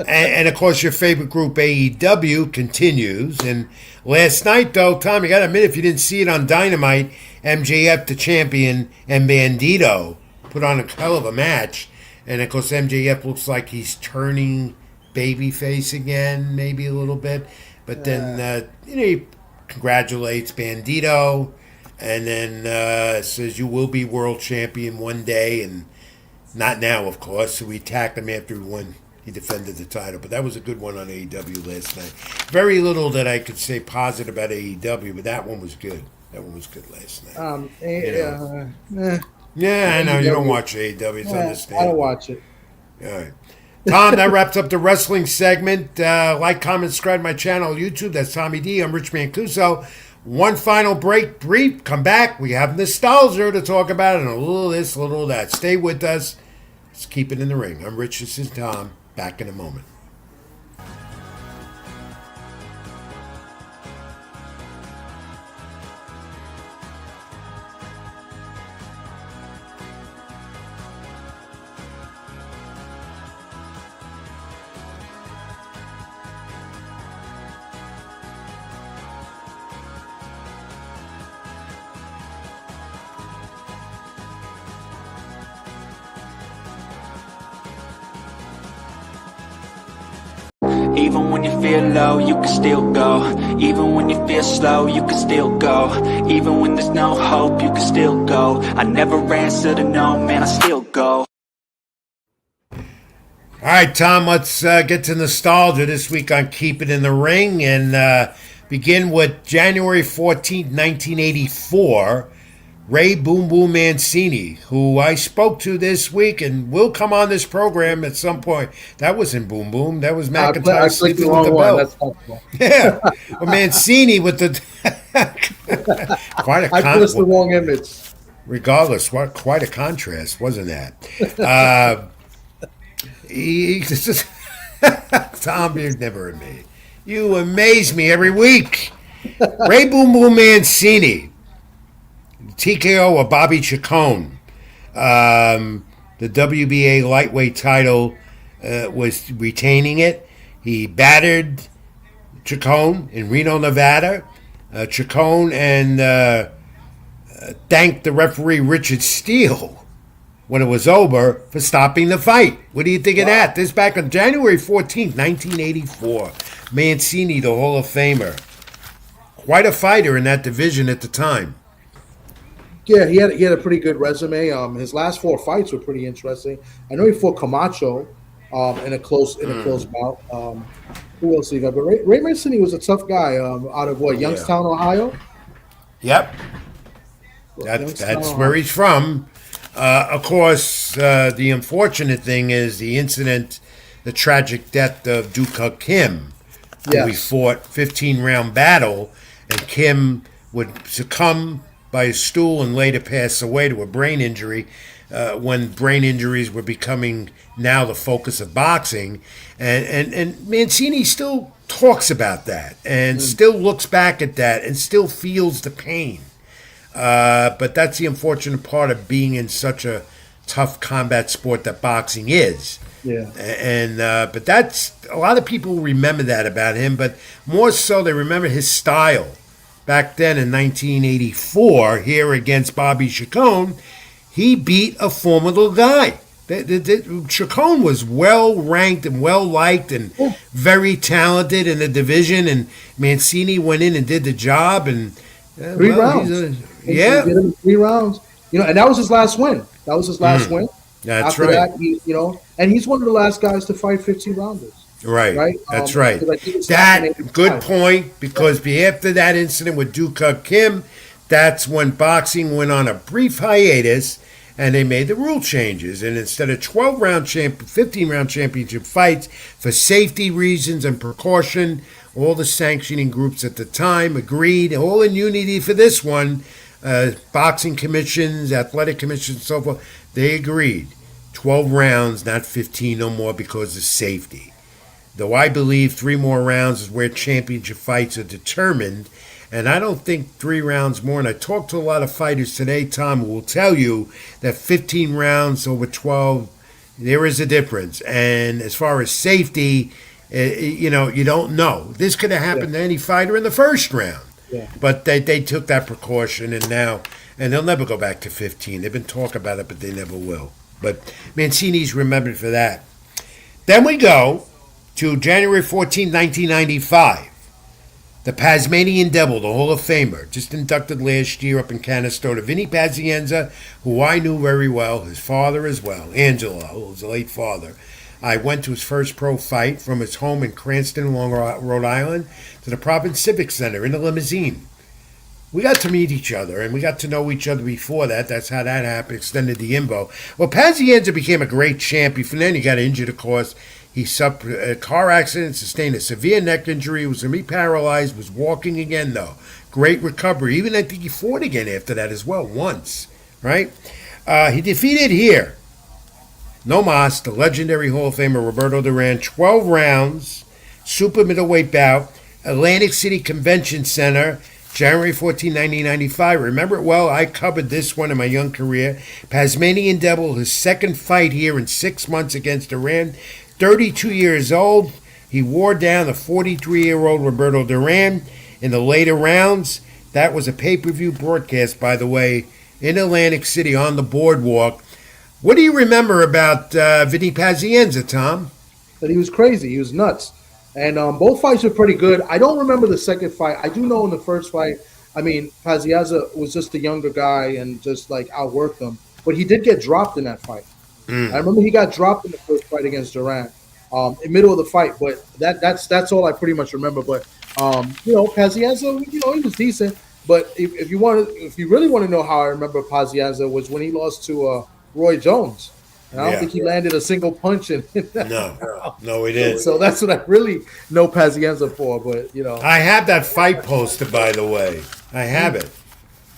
and of course, your favorite group AEW continues. And last night, though, Tom, you got to admit, if you didn't see it on Dynamite, MJF, the champion, and Bandito put on a hell of a match. And of course, MJF looks like he's turning babyface again, maybe a little bit. But then, he congratulates Bandito and then says, you will be world champion one day. And not now, of course. So we attacked him after he defended the title. But that was a good one on AEW last night. Very little that I could say positive about AEW, but that one was good. That one was good last night. Yeah, I know. You don't watch AEW. It's understandable. I don't watch it. All right. Tom, that wraps up the wrestling segment. Like, comment, subscribe to my channel on YouTube. That's Tommy D. I'm Rich Mancuso. One final break, brief. Come back. We have nostalgia to talk about and a little this, a little that. Stay with us. Let's keep it in the ring. I'm Rich. This is Tom. Back in a moment. Even when you feel low, you can still go. Even when you feel slow, you can still go. Even when there's no hope, you can still go. I never answer to no, man, I still go. All right, Tom, let's get to nostalgia this week on Keep It in the Ring and begin with January 14th, 1984. Ray Boom Boom Mancini, who I spoke to this week and will come on this program at some point. That wasn't Boom Boom. That was McIntyre sleeping with the belt. Yeah. Well, Mancini with the... quite a I pressed the wrong image. Regardless, quite a contrast, wasn't that? Tom, you've never amazed. You amaze me every week. Ray Boom Boom Mancini. TKO of Bobby Chacon. The WBA Lightweight Title was retaining it. He battered Chacon in Reno, Nevada. Chacon and thanked the referee Richard Steele when it was over for stopping the fight. What do you think of that? This back on January 14th, 1984. Mancini, the Hall of Famer. Quite a fighter in that division at the time. Yeah, he had a pretty good resume. His last 4 fights were pretty interesting. I know he fought Camacho in a close bout. Who else he got? But Ray Mancini was a tough guy. Out of Youngstown, Ohio. Yep, that's where he's from. Of course, the unfortunate thing is the incident, the tragic death of Duka Kim, who we fought 15-round battle, and Kim would succumb by a stool and later pass away to a brain injury when brain injuries were becoming now the focus of boxing. And Mancini still talks about that and still looks back at that and still feels the pain. But that's the unfortunate part of being in such a tough combat sport that boxing is. Yeah. And but that's a lot of people remember that about him, but more so they remember his style. Back then in 1984, here against Bobby Chacon, he beat a formidable guy. Chacon was well-ranked and well-liked and very talented in the division, and Mancini went in and did the job. And 3 rounds. He did it in 3 rounds. And that was his last win. That was his last win. That's After right. that, and he's one of the last guys to fight 15-rounders. Right. That's right. That good point, because after that incident with Duka Kim, that's when boxing went on a brief hiatus and they made the rule changes. And instead of 15-round championship fights, for safety reasons and precaution, all the sanctioning groups at the time agreed, all in unity for this one, boxing commissions, athletic commissions, so forth, they agreed. 12 rounds, not 15 no more, because of safety. Though I believe 3 more rounds is where championship fights are determined, and I don't think 3 rounds more. And I talked to a lot of fighters today, Tom, who will tell you that 15 rounds over 12, there is a difference. And as far as safety, you don't know. This could have happened to any fighter in the first round. Yeah. But they took that precaution, and they'll never go back to 15. They've been talking about it, but they never will. But Mancini's remembered for that. Then we go to January 14, 1995. The Tasmanian Devil, the Hall of Famer, just inducted last year up in Canastota. Vinny Pazienza, who I knew very well, his father as well, Angelo, who was a late father. I went to his first pro fight from his home in Cranston, Rhode Island, to the Province Civic Center in a limousine. We got to meet each other, and we got to know each other before that. That's how that happened, extended the info. Well, Pazienza became a great champion. From then, he got injured, of course. He suffered a car accident, sustained a severe neck injury, was going to be paralyzed, was walking again, though. Great recovery. Even, I think he fought again after that as well, once, right? He defeated here No Mas, the legendary Hall of Famer Roberto Duran, 12 rounds, super middleweight bout, Atlantic City Convention Center, January 14, 1995. Remember it well. I covered this one in my young career. Tasmanian Devil, his second fight here in 6 months against Duran. 32 years old. He wore down the 43-year-old Roberto Duran in the later rounds. That was a pay-per-view broadcast, by the way, in Atlantic City on the boardwalk. What do you remember about Vinny Pazienza, Tom? That he was crazy. He was nuts. And both fights were pretty good. I don't remember the second fight. I do know in the first fight, I mean, Pazienza was just a younger guy and just like outworked him. But he did get dropped in that fight. I remember he got dropped in the first fight against Duran, in the middle of the fight. But that's all I pretty much remember. But Pazienza, he was decent. But if you really want to know how I remember Pazienza was when he lost to Roy Jones. And I don't think he landed a single punch in that. No, he didn't. So that's what I really know Pazienza for. But I have that fight poster, by the way. I have it.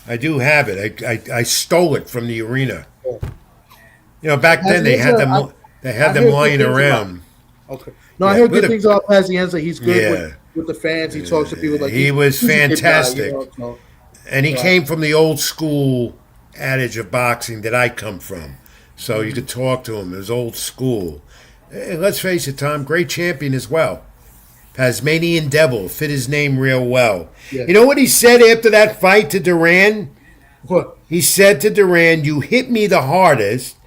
I do have it. I stole it from the arena. Back then they had them. They had them lying around. Okay. No, I heard good things about Pazienza. He's good with the fans. He talks to people like he was fantastic. Guy, and he came from the old school adage of boxing that I come from. So you could talk to him. It was old school. And let's face it, Tom, great champion as well. Tasmanian Devil, fit his name real well. Yeah. You know what he said after that fight to Duran? What? He said to Duran, "You hit me the hardest,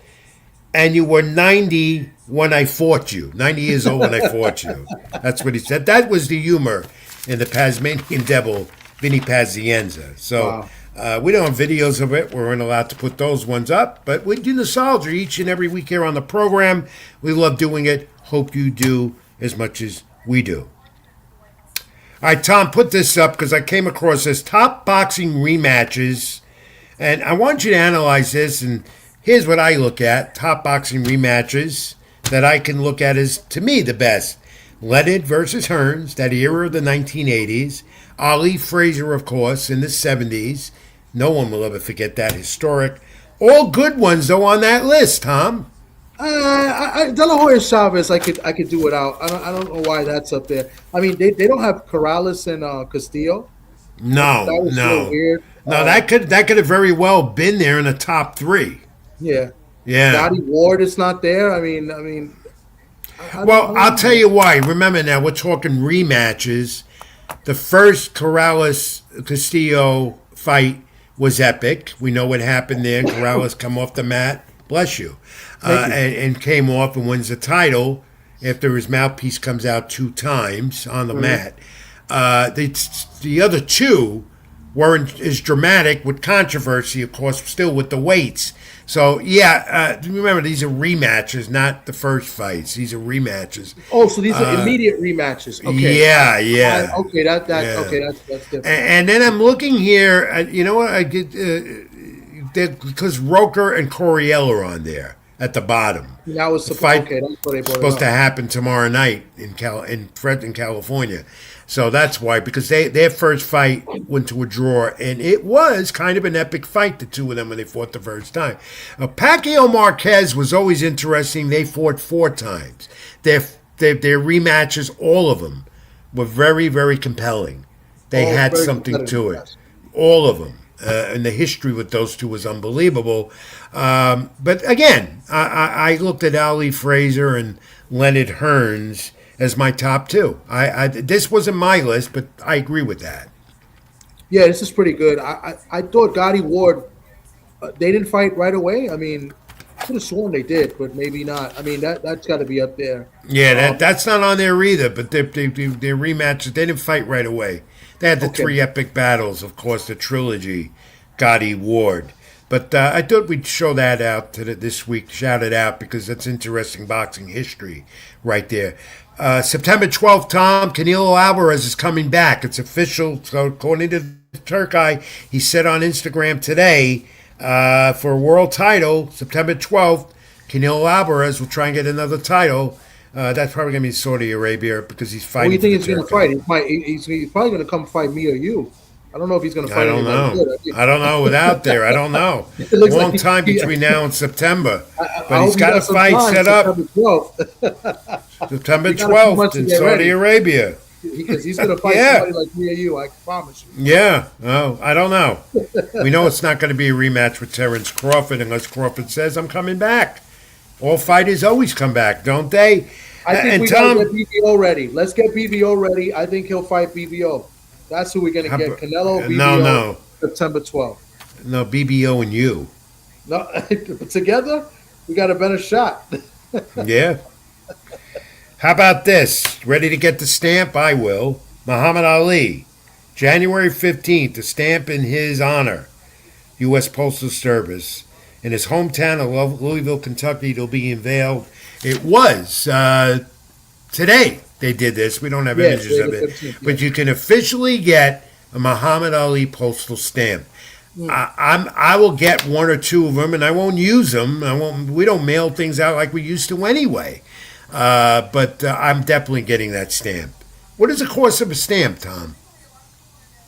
and you were 90 when I fought you. 90 years old when I fought you." That's what he said. That was the humor in the Tasmanian Devil, Vinny Pazienza. So we don't have videos of it. We weren't allowed to put those ones up. But we do nostalgia each and every week here on the program. We love doing it. Hope you do as much as we do. All right, Tom, put this up because I came across this top boxing rematches. And I want you to analyze this. And here's what I look at. Top boxing rematches that I can look at as, to me, the best. Leonard versus Hearns, that era of the 1980s. Ali Frazier, of course, in the 70s. No one will ever forget that. Historic. All good ones, though, on that list, Tom. De La Hoya Chavez, I could do without. I don't know why that's up there. I mean, they don't have Corrales and Castillo. No, that was so weird. No, that could have very well been there in the top three. Yeah. Gotti Ward is not there. I mean. I'll tell you why. Remember now, we're talking rematches. The first Corrales Castillo fight was epic. We know what happened there. Corrales come off the mat. Bless you. And came off and wins the title after his mouthpiece comes out 2 times on the mat. The other two weren't as dramatic with controversy, of course, still with the weights. So, remember, these are rematches, not the first fights. These are rematches. Oh, so these are immediate rematches. Okay. Yeah. Okay, that's different. And then I'm looking here, you know what, I get, because Roker and Coryell are on there at the bottom. That was that's what they brought supposed to happen tomorrow night in California. So that's why, because their first fight went to a draw, and it was kind of an epic fight, the two of them, when they fought the first time. Pacquiao Marquez was always interesting. They fought 4 times. Their rematches, all of them, were very, very compelling. They had something to it. All of them. And the history with those two was unbelievable. But again, I looked at Ali Frazier and Leonard Hearns as my top 2. This wasn't my list, but I agree with that. Yeah, this is pretty good. I thought Gotti Ward, they didn't fight right away. I mean, could have sworn they did, but maybe not. I mean, that's got to be up there. Yeah, that's not on there either. But their rematches, they didn't fight right away. They had the Okay. three epic battles, of course, the trilogy, Gotti Ward. But I thought we'd show that out this week, shout it out, because that's interesting boxing history right there. September 12th, Tom, Canelo Alvarez is coming back. It's official. So according to the Turkeye, he said on Instagram today for a world title, September 12th, Canelo Alvarez will try and get another title. That's probably going to be Saudi Arabia because he's What fighting. do you think for he's going to fight? He's probably going to come fight me or you. I don't know if he's going to fight I don't anybody know. good. I don't know. Without there, I don't know. It looks Long like time he- between now and September. I But he's hope got a some fight time, set up September 12th. September He got a few 12th months to in get Saudi ready. Arabia. Because he's going to fight Yeah. somebody like me or you, I promise you. Yeah. Oh, I don't know. We know it's not going to be a rematch with Terrence Crawford unless Crawford says, I'm coming back. All fighters always come back, don't they? I think And we Tom, got to get BBO ready. Let's get BBO ready. I think he'll fight BBO. That's who we're going to get. Canelo, BBO, no. September 12th. No, BBO and you. No, together, we got a better shot. Yeah. How about this? Ready to get the stamp? I will. Muhammad Ali, January 15th, a stamp in his honor. U.S. Postal Service. In his hometown of Louisville, Kentucky, it'll be unveiled. It was today they did this. We don't have Yeah, images of the it. 15th, But you can officially get a Muhammad Ali postal stamp. I will get one or two of them, and I won't use them. We don't mail things out like we used to anyway. But I'm definitely getting that stamp. What is the cost of a stamp, Tom?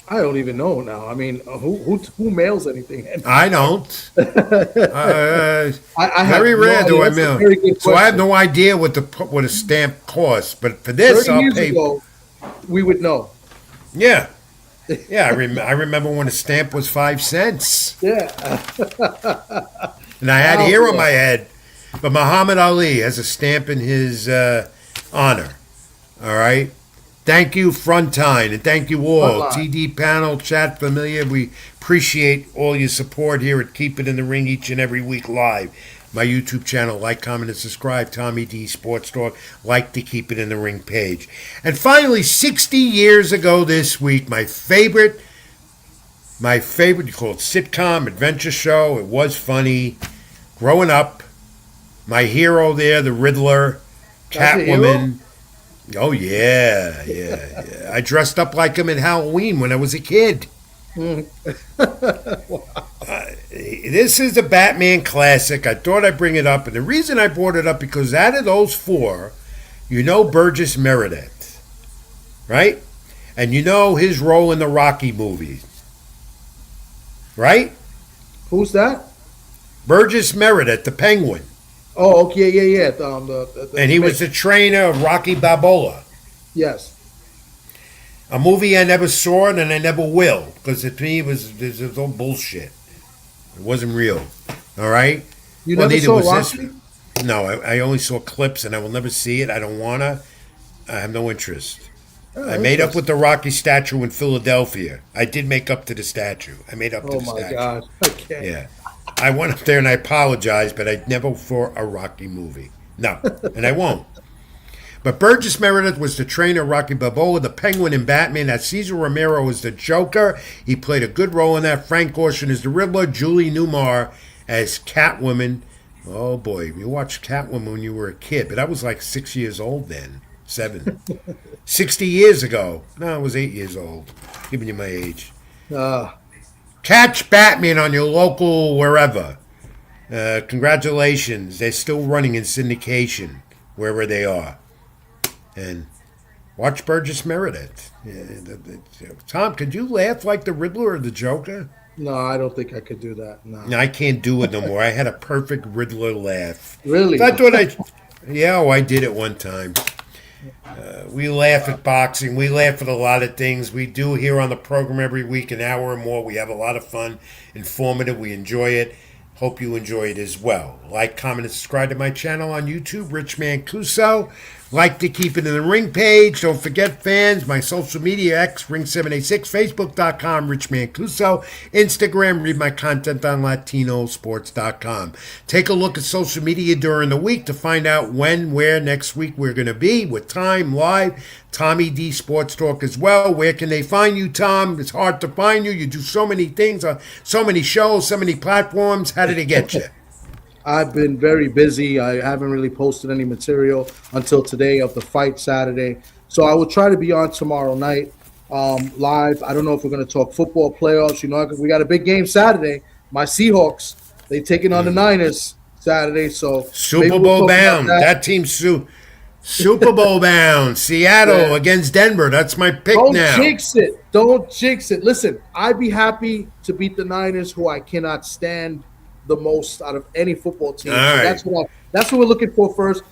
I don't even know now. I mean, who mails anything? I don't. I have Very no rare do I idea. That's a mail. very good So I have question. no idea what a stamp costs. But for this, 30 I'll years pay. ago, we would know. Yeah, yeah. I remember when a stamp was 5 cents, Yeah. and I had Wow, hair on yeah. my head. But Muhammad Ali has a stamp in his honor. All right. Thank you, Frontline, and thank you all. Frontline. TD panel, chat familiar. We appreciate all your support here at Keep It in the Ring each and every week live. My YouTube channel, like, comment, and subscribe. Tommy D Sports Talk. Like the Keep It in the Ring page. And finally, 60 years ago this week, my favorite, you call it sitcom, adventure show. It was funny. Growing up, my hero there, the Riddler, That's a hero? Catwoman. Oh, yeah. I dressed up like him at Halloween when I was a kid. This is a Batman classic. I thought I'd bring it up. And the reason I brought it up, because out of those four, you know Burgess Meredith, right? And you know his role in the Rocky movies, right? Who's that? Burgess Meredith, the Penguin. Oh, okay, yeah. And he was the trainer of Rocky Balboa. Yes. A movie I never saw and I never will, because to me it was all bullshit. It wasn't real. All right? You never saw Rocky? No, I only saw clips and I will never see it. I don't want to. I have no interest. Oh, I made up with the Rocky statue in Philadelphia. I did make up to the statue. I made up to Oh the my statue. God. I can't. Yeah. I went up there and I apologized, but I never for a Rocky movie. No, and I won't. But Burgess Meredith was the trainer of Rocky Balboa, the Penguin in Batman. That Cesar Romero was the Joker. He played a good role in that. Frank Ocean is the Riddler. Julie Newmar as Catwoman. Oh boy, you watched Catwoman when you were a kid, but I was like 6 years old then. 7. 60 years ago. No, I was 8 years old. Giving you my age. Catch Batman on your local wherever. Congratulations. They're still running in syndication wherever they are. And watch Burgess Meredith. Tom, could you laugh like the Riddler or the Joker? No, I don't think I could do that. No. No, I can't do it no more. I had a perfect Riddler laugh. Really? I thought I did it one time. We laugh at boxing. We laugh at a lot of things. We do here on the program every week, an hour or more. We have a lot of fun, informative. We enjoy it. Hope you enjoy it as well. Like, comment, and subscribe to my channel on YouTube, Rich Mancuso. Like to Keep It in the Ring page. Don't forget, fans, my social media, X, Ring786, Facebook.com, Rich Mancuso, Instagram, read my content on LatinoSports.com. Take a look at social media during the week to find out when, where next week we're going to be, what time, live. Tommy D Sports Talk as well. Where can they find you, Tom? It's hard to find you. You do so many things on so many shows, so many platforms. How did they get you? I've been very busy. I haven't really posted any material until today of the fight Saturday. So I will try to be on tomorrow night live. I don't know if we're going to talk football playoffs. You know, we got a big game Saturday. My Seahawks, they taking on the Niners Saturday. So Super Bowl bound. That team's Super Bowl bound. Seattle against Denver. That's my pick now. Don't jinx it. Don't jinx it. Listen, I'd be happy to beat the Niners, who I cannot stand the most out of any football team. So that's what we're looking for first.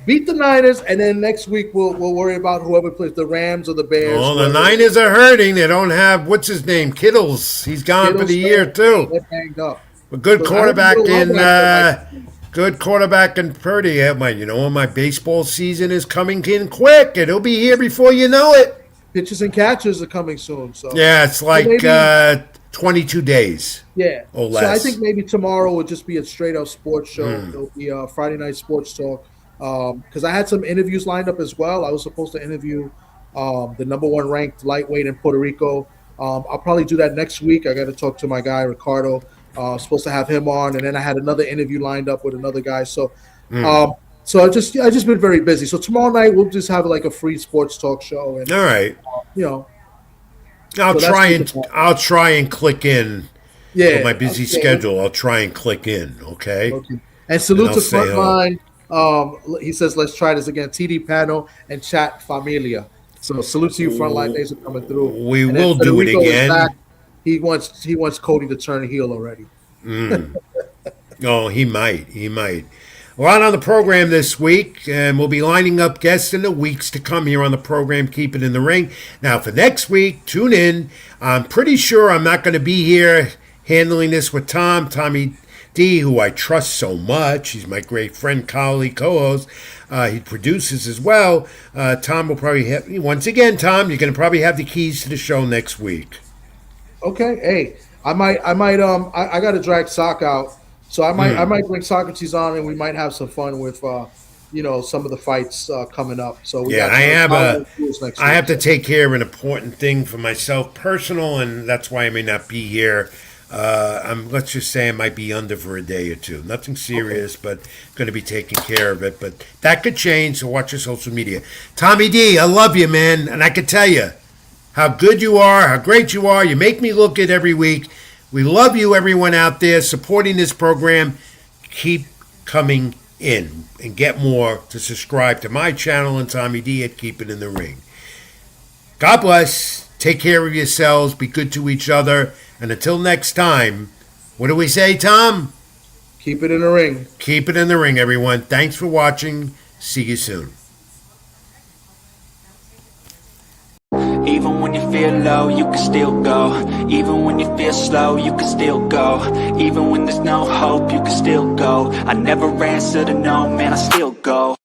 Beat the Niners, and then next week we'll worry about whoever plays the Rams or the Bears. Well, the Niners are hurting. They don't have what's his name, Kittles. He's gone for the year too. They're banged up. A good quarterback in Purdy. You know, my baseball season is coming in quick. It'll be here before you know it. Pitchers and catchers are coming soon. So yeah, it's like 22 days. Yeah. Or less. So I think maybe tomorrow will just be a straight up sports show. It'll be a Friday night sports talk. Because I had some interviews lined up as well. I was supposed to interview the #1 ranked lightweight in Puerto Rico. I'll probably do that next week. I got to talk to my guy Ricardo. Supposed to have him on, and then I had another interview lined up with another guy. So, so I just been very busy. So tomorrow night we'll just have like a free sports talk show. And, all right. You know. I'll try and click in. Yeah. With my busy schedule, I'll try and click in. Okay. And salute to Frontline. He says, let's try this again. TD Pano and Chat Familia. So salute to you, Frontline. Thanks for coming through. We will do it again. He wants Cody to turn heel already. Oh, he might. A lot on the program this week, and we'll be lining up guests in the weeks to come here on the program, Keep It in the Ring. Now, for next week, tune in. I'm pretty sure I'm not going to be here handling this with Tommy D, who I trust so much. He's my great friend, colleague, co-host. He produces as well. Tom will probably have, once again, Tom, you're going to probably have the keys to the show next week. Okay. Hey, I got to drag Sock out. So I might bring Socrates on, and we might have some fun with, some of the fights coming up. So I have to take care of an important thing for myself, personal, and that's why I may not be here. Let's just say I might be under for a day or two. Nothing serious, but going to be taking care of it. But that could change. So watch your social media. Tommy D, I love you, man, and I can tell you how good you are, how great you are. You make me look good every week. We love you, everyone out there supporting this program. Keep coming in and get more to subscribe to my channel and Tommy D at Keep It in the Ring. God bless. Take care of yourselves. Be good to each other. And until next time, what do we say, Tom? Keep it in the ring. Keep it in the ring, everyone. Thanks for watching. See you soon. Even when you feel low, you can still go. Even when you feel slow, you can still go. Even when there's no hope, you can still go. I never answer to no, man, I still go.